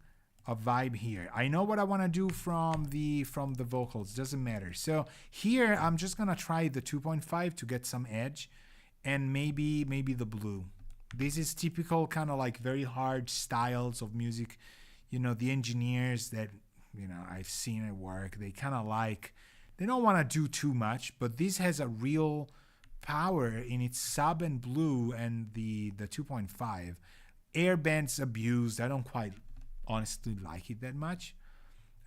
S1: a vibe here. I know what I want to do from the vocals. Doesn't matter. So here I'm just gonna try the 2.5 to get some edge, and maybe the blue. This is typical kind of like very hard styles of music. You know, the engineers that I've seen at work, they kind of like, they don't want to do too much, but this has a real power in its sub and blue and the 2.5. Air band's abused. I don't quite honestly like it that much.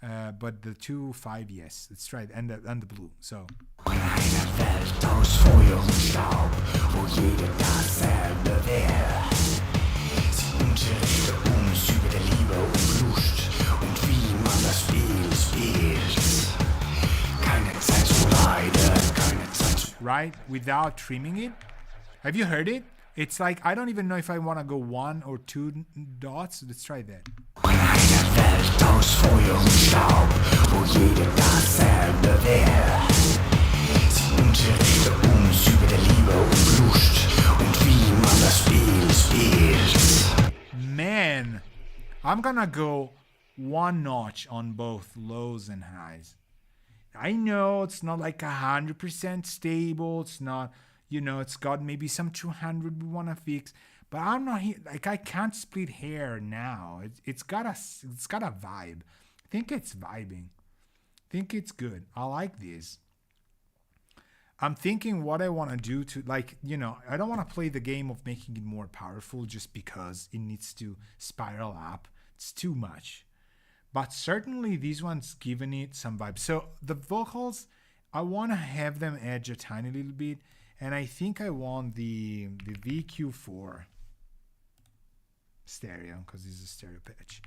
S1: But the 2.5, yes, let's try it. And the blue. So
S2: Eine Welt aus Feuer und Staub, wo jeder dasselbe will. Sie unterrichtet uns über die Liebe und Lust und wie man das Spiel spielt. Keine Zeit zum Leiden, keine Zeit zum...
S1: right, without trimming it. Have you heard it? It's like, I don't even know if I want to go 1 or 2 dots. Let's try that.
S2: Eine Welt aus Feuer und Staub, wo jeder dasselbe will. Sie unterrichte uns über die Liebe und Lust und wie man das Spiel spielt.
S1: Man, I'm gonna go one notch on both lows and highs. I know it's not like 100% stable. It's not, it's got maybe some 200 we want to fix. But I'm not here. Like, I can't split hair now. It's got a vibe. I think it's vibing. I think it's good. I like this. I'm thinking what I want to do to, I don't want to play the game of making it more powerful just because it needs to spiral up. It's too much. But certainly these ones giving it some vibe. So the vocals, I want to have them edge a tiny little bit. And I think I want the VQ4 stereo because this is a stereo pitch.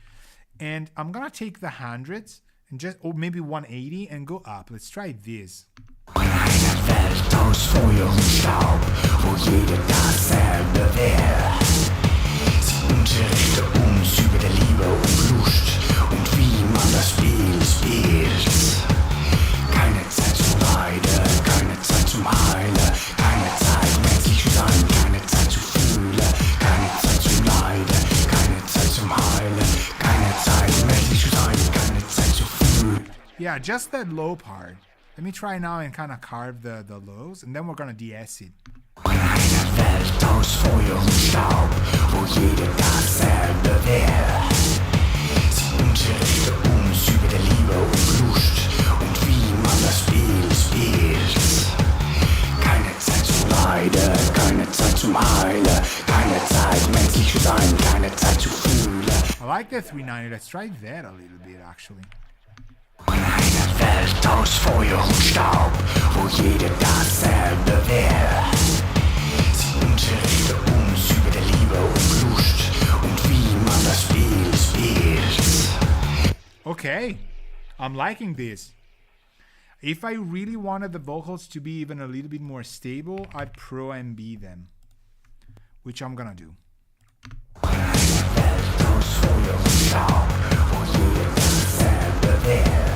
S1: And I'm going to take the hundreds and or maybe 180 and go up. Let's try this.
S2: Eine Welt aus Feuer und Staub, wo jeder dasselbe will. Sie unterrichte uns über die Liebe und Lust und wie man das Spiel spielt. Keine Zeit zum Leiden, keine Zeit zum Heilen, keine Zeit menschlich zu sein, keine Zeit zu fühlen, keine Zeit zum Leiden, keine Zeit zum Heilen, keine Zeit menschlich zu sein, keine Zeit zu fühlen.
S1: Yeah, just that low part. Let me try now and kind of carve the lows, and then we're gonna de-ess it.
S2: Eine Welt aus Feuer und Staub, wo jeder dasselbe will. Sie unterrichte uns über die Liebe und Lust und wie man das Spiel spielt. Keine Zeit zum Leiden, keine Zeit zum Heilen, keine Zeit menschlich zu sein, keine Zeit zu fühlen.
S1: I like the 390. Let's try that a little bit, actually.
S2: Eine Welt aus Feuer und Staub, wo jeder dasselbe will. Sie unterrichte uns über die Liebe und Lust und wie man das Spiel spielt.
S1: Okay, I'm liking this. If I really wanted the vocals to be even a little bit more stable, I'd Pro MB them, which I'm gonna do.
S2: Eine Welt aus Feuer und Staub, wo jeder dasselbe will.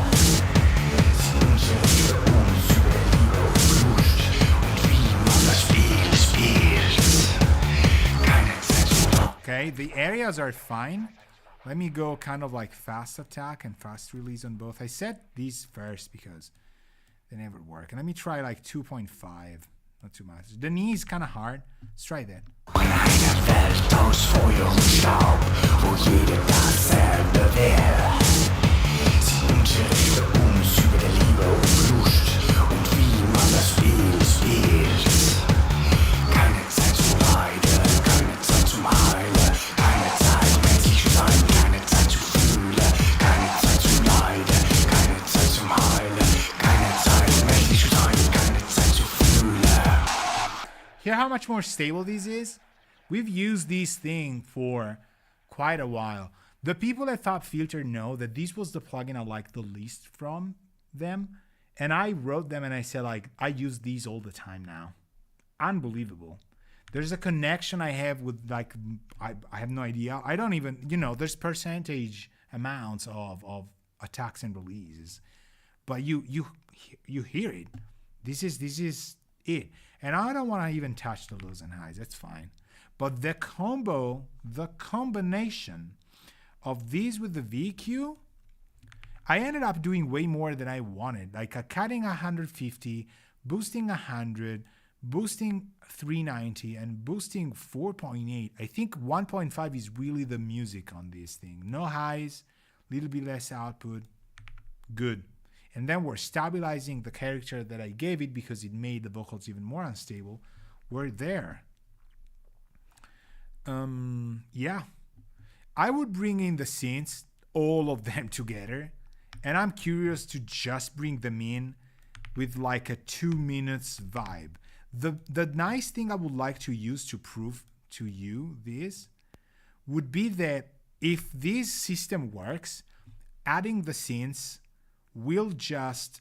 S1: Okay, the areas are fine. Let me go kind of like fast attack and fast release on both. I set these first because they never work. And let me try like 2.5. Not too much. The knee is kind of hard. Let's try that.
S2: Eine Welt aus Feuer und Staub, wo jeder dasselbe will. Sie unterrichte uns über die Liebe und Lust und wie man das Spiel spielt. Keine Zeit zum Leiden, keine Zeit zum Heilen, keine Zeit menschlich zu sein, keine Zeit zu fühlen, keine Zeit zum Leiden, keine Zeit zum Heilen, keine Zeit menschlich zu sein, keine Zeit zu fühlen.
S1: Hear how much more stable this is? We've used this thing for quite a while. The people at Top Filter know that this was the plugin I liked the least from them. And I wrote them and I said, like, I use these all the time now. Unbelievable. There's a connection I have with, like, I have no idea. I don't even, there's percentage amounts of attacks and releases. But you hear it. This is it. And I don't want to even touch the lows and highs. That's fine. But the combination of these with the VQ, I ended up doing way more than I wanted. Like cutting 150, boosting 100, boosting 390, and boosting 4.8. I think 1.5 is really the music on this thing. No highs, little bit less output, good. And then we're stabilizing the character that I gave it because it made the vocals even more unstable. We're there. Yeah. I would bring in the synths, all of them together. And I'm curious to just bring them in with like a 2 minutes vibe. The nice thing I would like to use to prove to you this would be that if this system works, adding the synths will just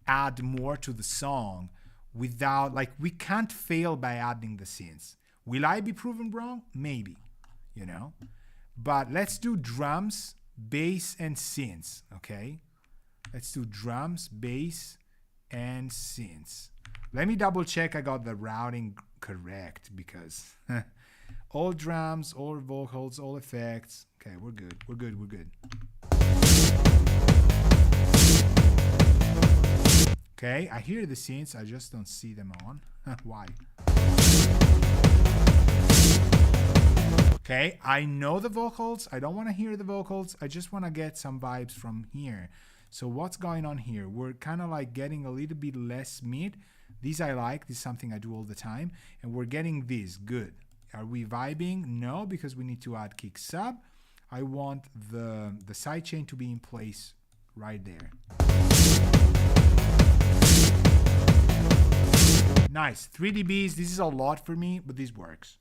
S1: add more to the song without, like, we can't fail by adding the synths. Will I be proven wrong? Maybe, But let's do drums, bass, and synths, okay? Let's do drums, bass, and synths. Let me double check I got the routing correct, because all drums, all vocals, all effects. Okay, we're good. We're good. We're good. Okay, I hear the synths. I just don't see them on. Why? Okay, I know the vocals. I don't want to hear the vocals. I just want to get some vibes from here. So what's going on here? We're kind of like getting a little bit less mid. These I like. This is something I do all the time. And we're getting this. Good. Are we vibing? No, because we need to add kick sub. I want the sidechain to be in place right there. Nice. 3 dBs. This is a lot for me, but this works.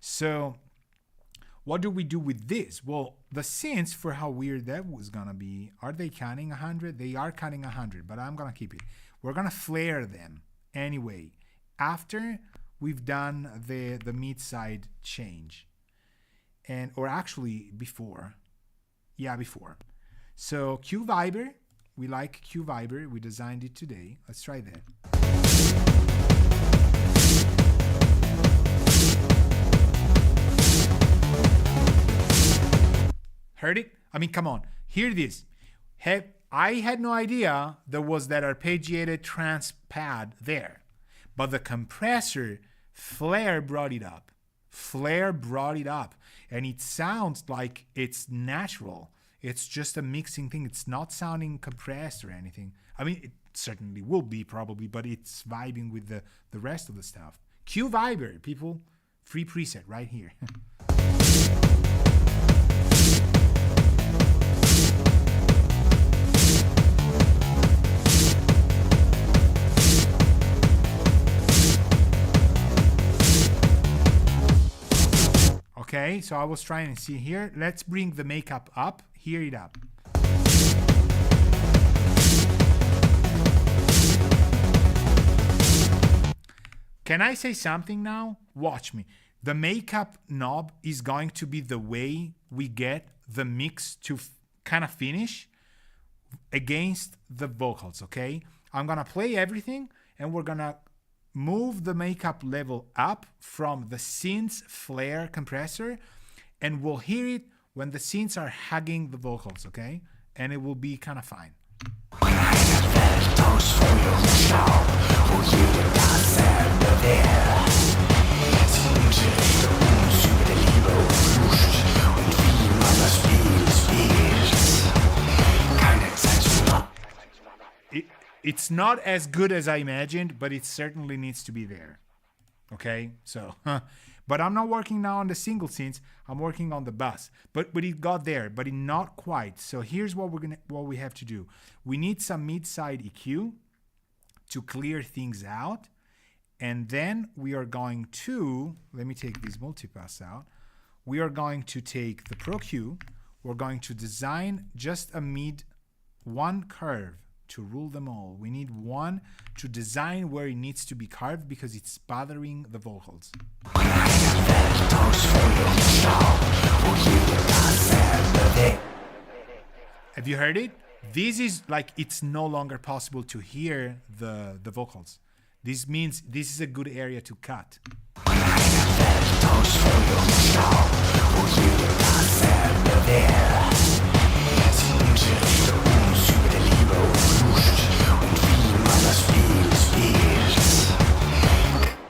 S1: So what do we do with this? Well, the synths, for how weird that was going to be, are they cutting 100? They are cutting 100, but I'm going to keep it. We're going to flare them anyway after we've done the mid side change. And or actually before. Yeah, before. So Q Viber, we like Q Viber. We designed it today. Let's try that. Heard it? I mean, come on. Hear this. I had no idea there was that arpeggiated trance pad there. But the compressor, Flare brought it up. Flare brought it up. And it sounds like it's natural. It's just a mixing thing. It's not sounding compressed or anything. I mean, it certainly will be probably, but it's vibing with the rest of the stuff. Q Viber, people. Free preset right here. Okay, so I was trying to see here. Let's bring the makeup up. Hear it up. Can I say something now? Watch me. The makeup knob is going to be the way we get the mix to kind of finish against the vocals, okay? I'm going to play everything and we're going to move the makeup level up from the synths flare compressor, and we'll hear it when the synths are hugging the vocals, okay? And it will be kind of fine. It's not as good as I imagined, but it certainly needs to be there. Okay, so, but I'm not working now on the single synths. I'm working on the bass. But it got there, but it not quite. So here's what we have to do. We need some mid-side EQ to clear things out, and then we are going to, let me take this multipass out. We are going to take the Pro Q. We're going to design just a one curve to rule them all. We need one to design where it needs to be carved because it's bothering the vocals. Have you heard it? This is like, it's no longer possible to hear the vocals. This means this is a good area to cut.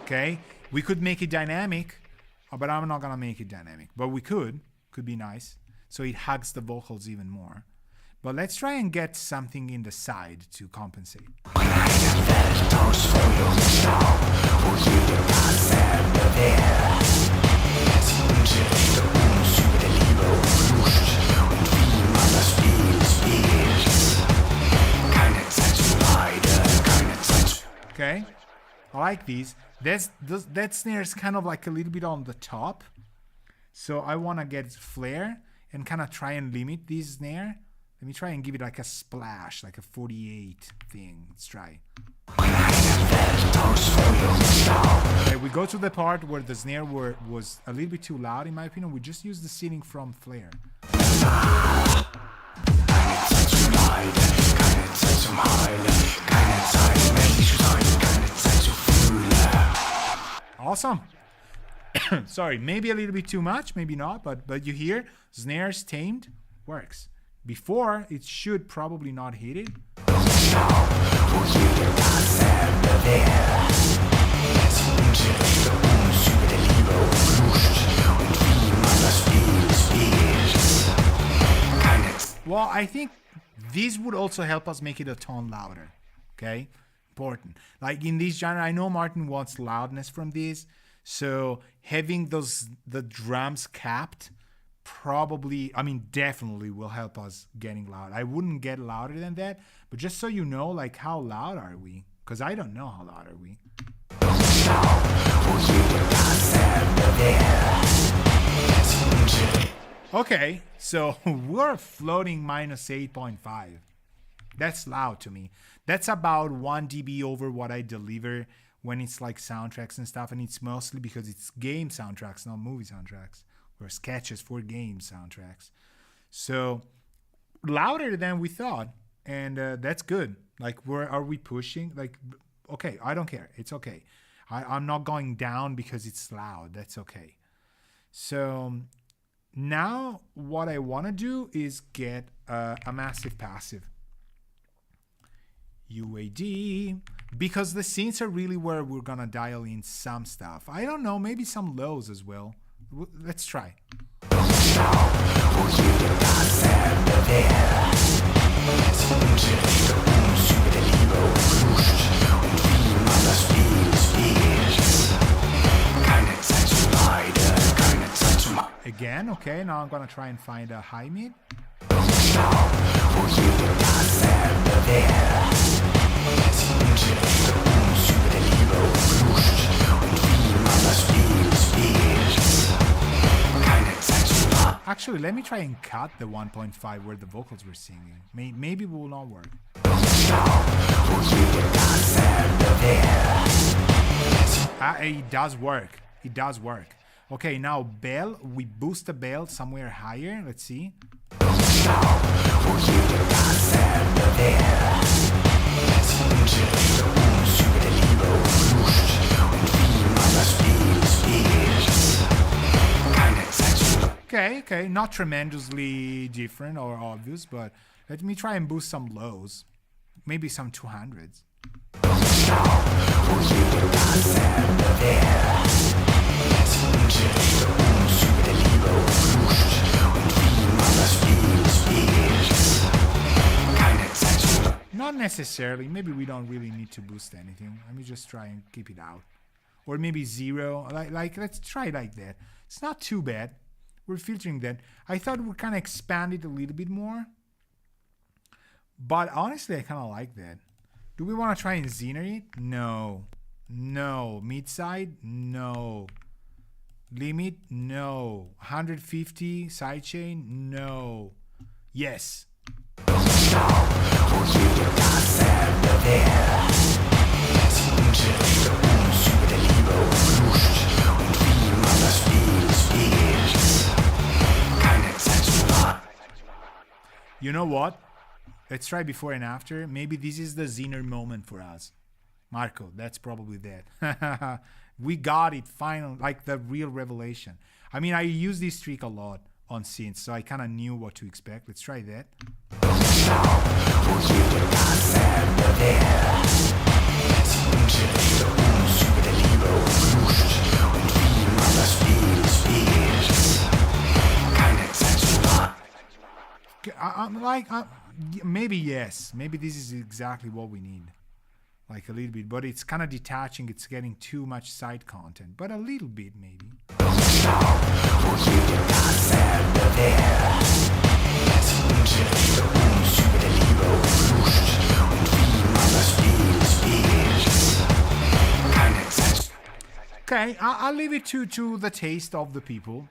S1: Okay, we could make it dynamic, but I'm not gonna make it dynamic. But we could be nice. So it hugs the vocals even more. But let's try and get something in the side to compensate. Okay, I like these. That snare is kind of like a little bit on the top. So I want to get flare and kind of try and limit this snare. Let me try and give it like a splash, like a 48 thing. Let's try. Okay, we go to the part where the snare was a little bit too loud, in my opinion. We just use the sealing from flare. Awesome. Sorry, maybe a little bit too much, maybe not, but you hear snares tamed works. Before it should probably not hit it. Well, I think this would also help us make it a tone louder. Okay, important. Like in this genre, I know Martin wants loudness from this. So having the drums capped probably, definitely will help us getting loud. I wouldn't get louder than that, but just so you know, like how loud are we? Because I don't know how loud are we. Okay, so we're floating minus 8.5. That's loud to me. That's about 1 dB over what I deliver when it's like soundtracks and stuff, and it's mostly because it's game soundtracks, not movie soundtracks, or sketches for game soundtracks. So louder than we thought, and that's good. Like, where are we pushing? Like, okay, I don't care. It's okay. I'm not going down because it's loud. That's okay. So now what I want to do is get a massive passive. UAD, because the synths are really where we're gonna dial in some stuff. I don't know, maybe some lows as well. Let's try. Again, okay, now I'm gonna try and find a high mid. Actually, let me try and cut the 1.5 where the vocals were singing. Maybe it will not work. It does work. It does work. Okay, now bell. We boost the bell somewhere higher. Let's see. Okay, not tremendously different or obvious, but let me try and boost some lows, maybe some 200s. Not necessarily. Maybe we don't really need to boost anything. Let me just try and keep it out, or maybe 0. Like let's try like that. It's not too bad. We're filtering that. I thought we'd kind of expand it a little bit more, but honestly, I kind of like that. Do we want to try and zener it? No. Mid side? No. Limit? No. 150 sidechain? No. Yes. You know what? Let's try before and after. Maybe this is the zener moment for us. Marco, that's probably that. We got it finally, like the real revelation. I mean, I use this trick a lot on synths, so I kind of knew what to expect. Let's try that. I'm like, maybe yes. Maybe this is exactly what we need. Like a little bit, but it's kind of detaching. It's getting too much side content, but a little bit maybe. Okay, I'll leave it to the taste of the people.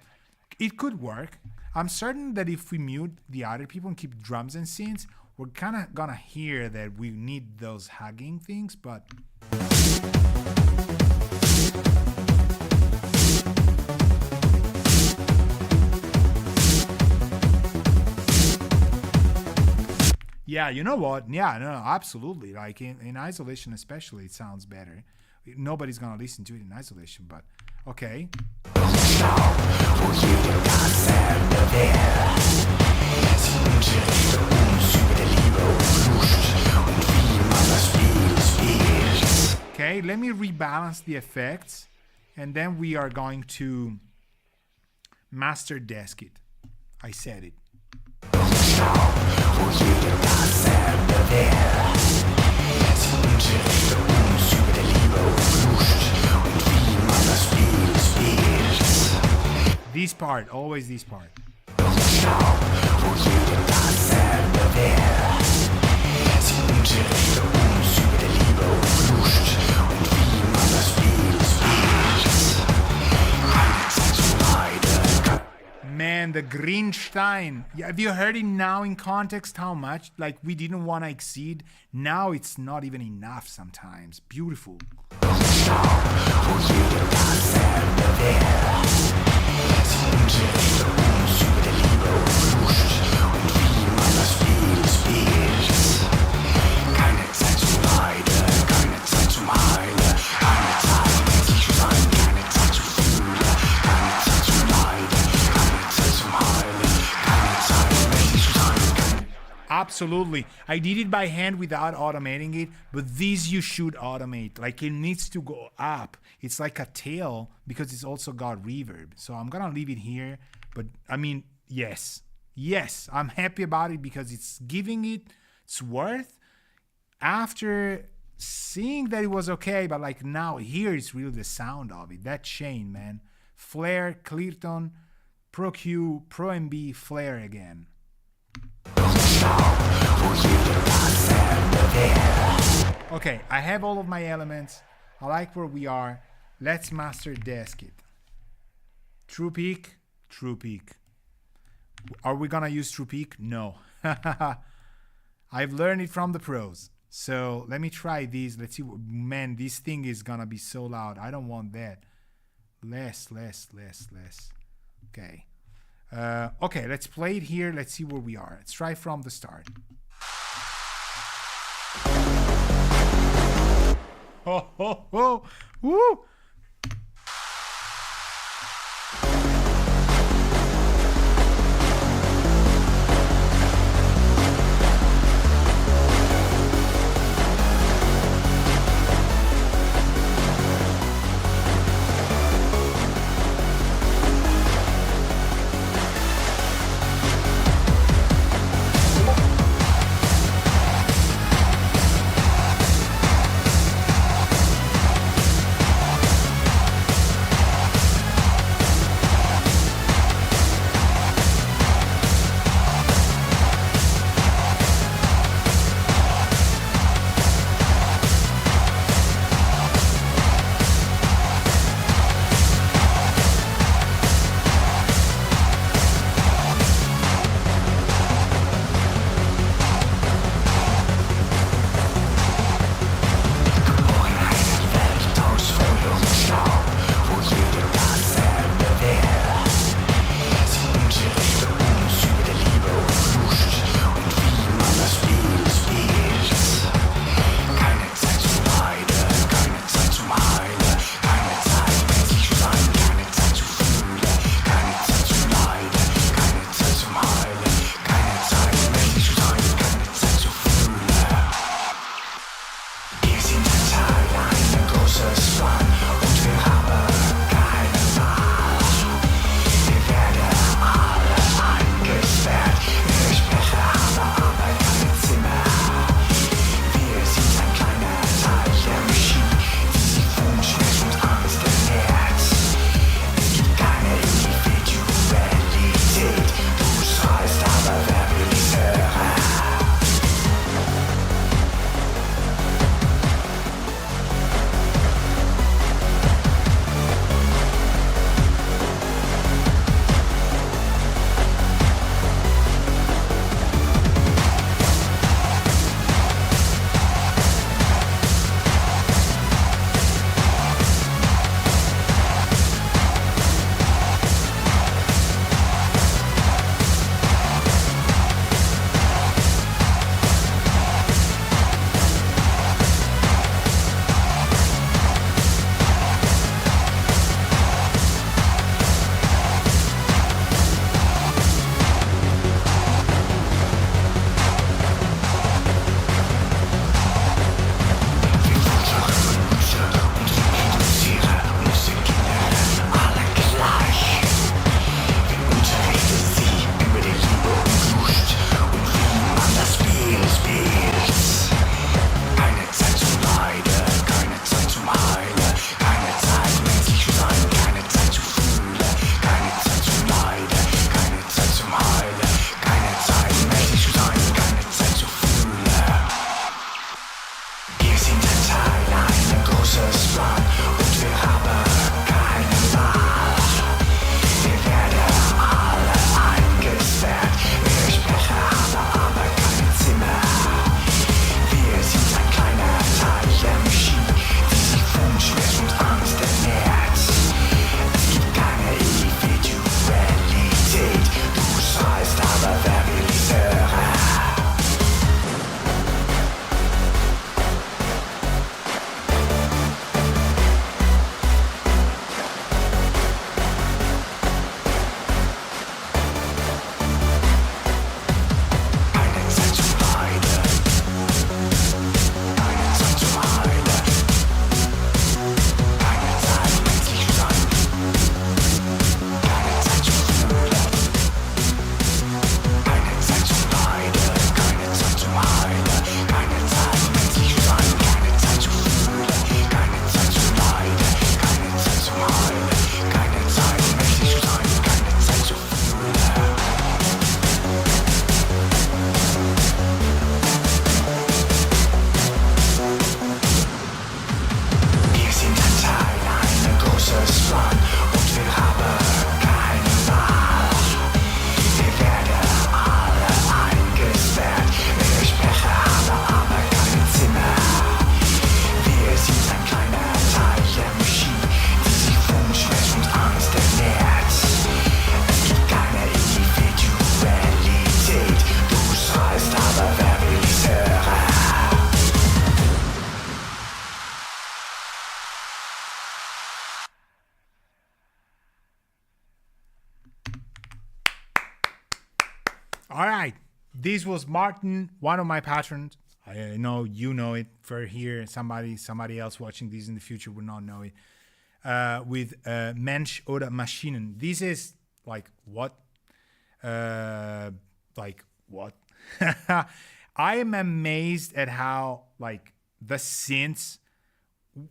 S1: It could work. I'm certain that if we mute the other people and keep drums and synths, we're kind of gonna hear that we need those hugging things, but yeah, you know what? Yeah, no, absolutely. Like in isolation especially, it sounds better. Nobody's gonna listen to it in isolation, but okay. Okay, let me rebalance the effects, and then we are going to master desk it. I said it. This part, always this part. Man, the Greenstein. Yeah, have you heard it now in context how much? Like, we didn't want to exceed. Now it's not even enough sometimes. Beautiful. Absolutely. I did it by hand without automating it, but these you should automate. Like, it needs to go up. It's like a tail because it's also got reverb. So I'm gonna leave it here. But I mean, yes, I'm happy about it because it's giving it its worth after seeing that it was okay. But like now, here is really the sound of it. That chain, man. Flare, clear tone, Pro Q, Pro MB, flare again. Okay, I have all of my elements. I like where we are. Let's master desk it. True peak, true peak. Are we gonna use true peak? No. I've learned it from the pros. So let me try these. Let's see. Man, this thing is gonna be so loud. I don't want that. Less. Okay. Okay, let's play it here. Let's see where we are. Let's try from the start. Ho, ho, ho. Woo! All right. This was Martin, one of my patrons. I know you know it. For here, somebody else watching this in the future would not know it. With Mensch oder Maschinen. This is like what? Like what? I am amazed at how like the synths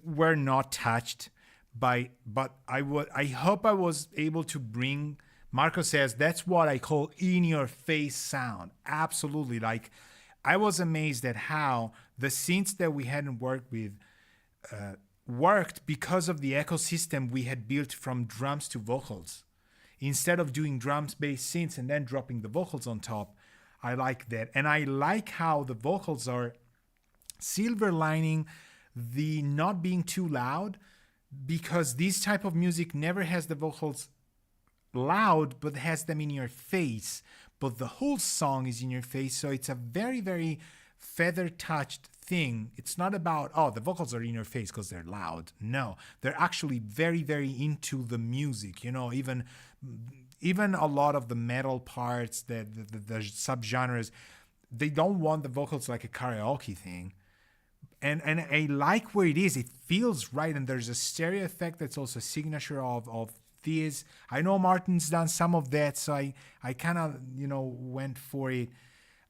S1: were not touched by, but I hope I was able to bring. Marco says that's what I call in your face sound. Absolutely. Like I was amazed at how the synths that we hadn't worked with worked because of the ecosystem we had built from drums to vocals. Instead of doing drums based synths and then dropping the vocals on top, I like that. And I like how the vocals are silver lining the not being too loud, because this type of music never has the vocals loud but has them in your face, but the whole song is in your face. So it's a very, very feather touched thing. It's not about, oh, the vocals are in your face because they're loud. No, they're actually very, very into the music. You know, even a lot of the metal parts, the subgenres, they don't want the vocals like a karaoke thing. And I like where it is. It feels right, and there's a stereo effect that's also a signature of this. I know Martin's done some of that, so I kind of went for it.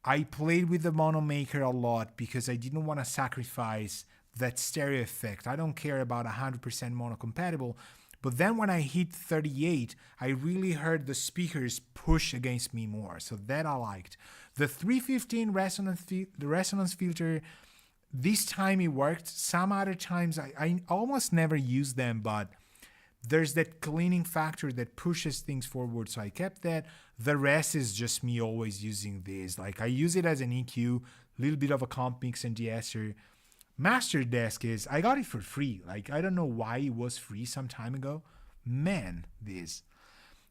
S1: I played with the mono maker a lot because I didn't want to sacrifice that stereo effect. I don't care about 100% mono compatible. But then when I hit 38, I really heard the speakers push against me more. So that I liked. The 315 resonance filter, this time it worked. Some other times I almost never use them, but there's that cleaning factor that pushes things forward. So I kept that. The rest is just me always using this. Like I use it as an EQ, a little bit of a comp mix and de-esser. Master Desk is, I got it for free. Like I don't know why it was free some time ago. Man, this.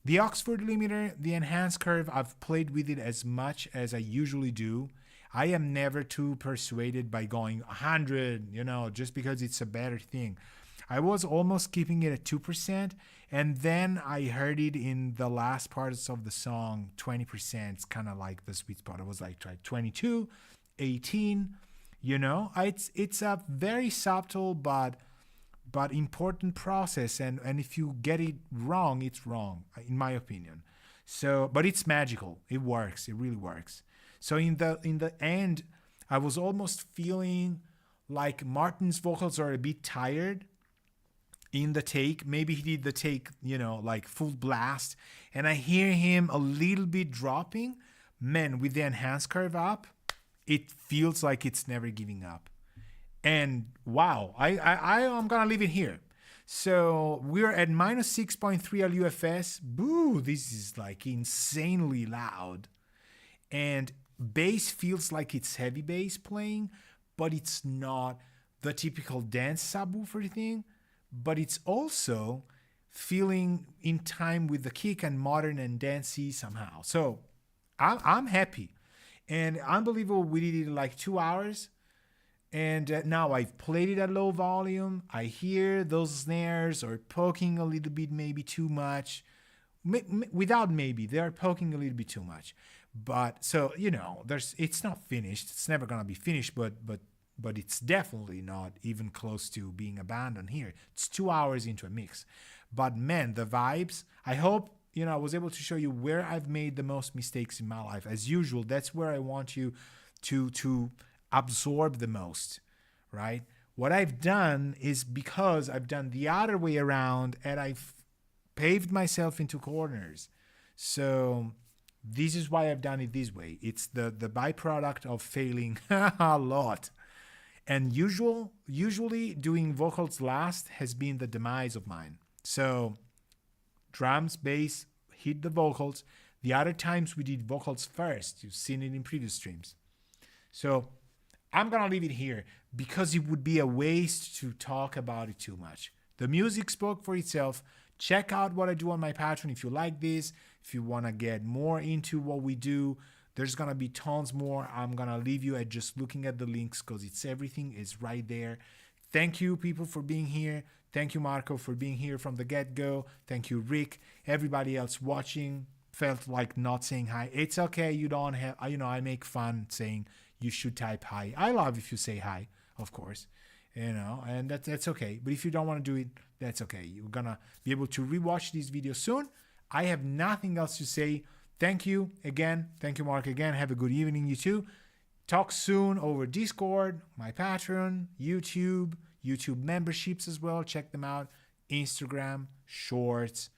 S1: The Oxford limiter, the enhanced curve, I've played with it as much as I usually do. I am never too persuaded by going 100, just because it's a better thing. I was almost keeping it at 2%, and then I heard it in the last parts of the song, 20%. It's kind of like the sweet spot. I was like, try 22, 18, It's a very subtle but important process, and if you get it wrong, it's wrong, in my opinion. So, but it's magical. It works. It really works. So in the end, I was almost feeling like Martin's vocals are a bit tired in the take. Maybe he did the take, like full blast, and I hear him a little bit dropping. Man, with the enhanced curve up, it feels like it's never giving up. And wow, I'm gonna leave it here. So we're at minus 6.3 LUFS. Boo, this is like insanely loud. And bass feels like it's heavy bass playing, but it's not the typical dance subwoofer thing. But it's also feeling in time with the kick and modern and dancey somehow. So I'm happy. And unbelievable, we did it in like 2 hours. And now I've played it at low volume. I hear those snares are poking a little bit, maybe too much. Without maybe, they are poking a little bit too much. But so, it's not finished. It's never going to be finished, but it's definitely not even close to being abandoned here. It's 2 hours into a mix. But man, the vibes, I hope, I was able to show you where I've made the most mistakes in my life. As usual, that's where I want you to absorb the most, right? What I've done is because I've done the other way around and I've paved myself into corners. So this is why I've done it this way. It's the byproduct of failing a lot. And usually doing vocals last has been the demise of mine. So drums, bass, hit the vocals. The other times we did vocals first. You've seen it in previous streams. So I'm going to leave it here because it would be a waste to talk about it too much. The music spoke for itself. Check out what I do on my Patreon if you like this. If you want to get more into what we do, there's going to be tons more. I'm going to leave you at just looking at the links because everything is right there. Thank you, people, for being here. Thank you, Marco, for being here from the get-go. Thank you, Rick, everybody else watching. felt like not saying hi, it's okay. You don't have, I make fun saying you should type hi. I love if you say hi, of course, and that's okay. But if you don't want to do it, that's okay. You're gonna be able to rewatch these videos soon. I have nothing else to say. Thank you again. Thank you, Mark, again. Have a good evening, you too. Talk soon over Discord, my Patreon, YouTube memberships as well. Check them out. Instagram, Shorts,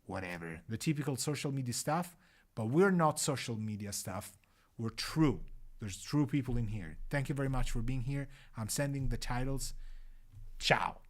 S1: whatever. The typical social media stuff. But we're not social media stuff. We're true. There's true people in here. Thank you very much for being here. I'm sending the titles. Ciao.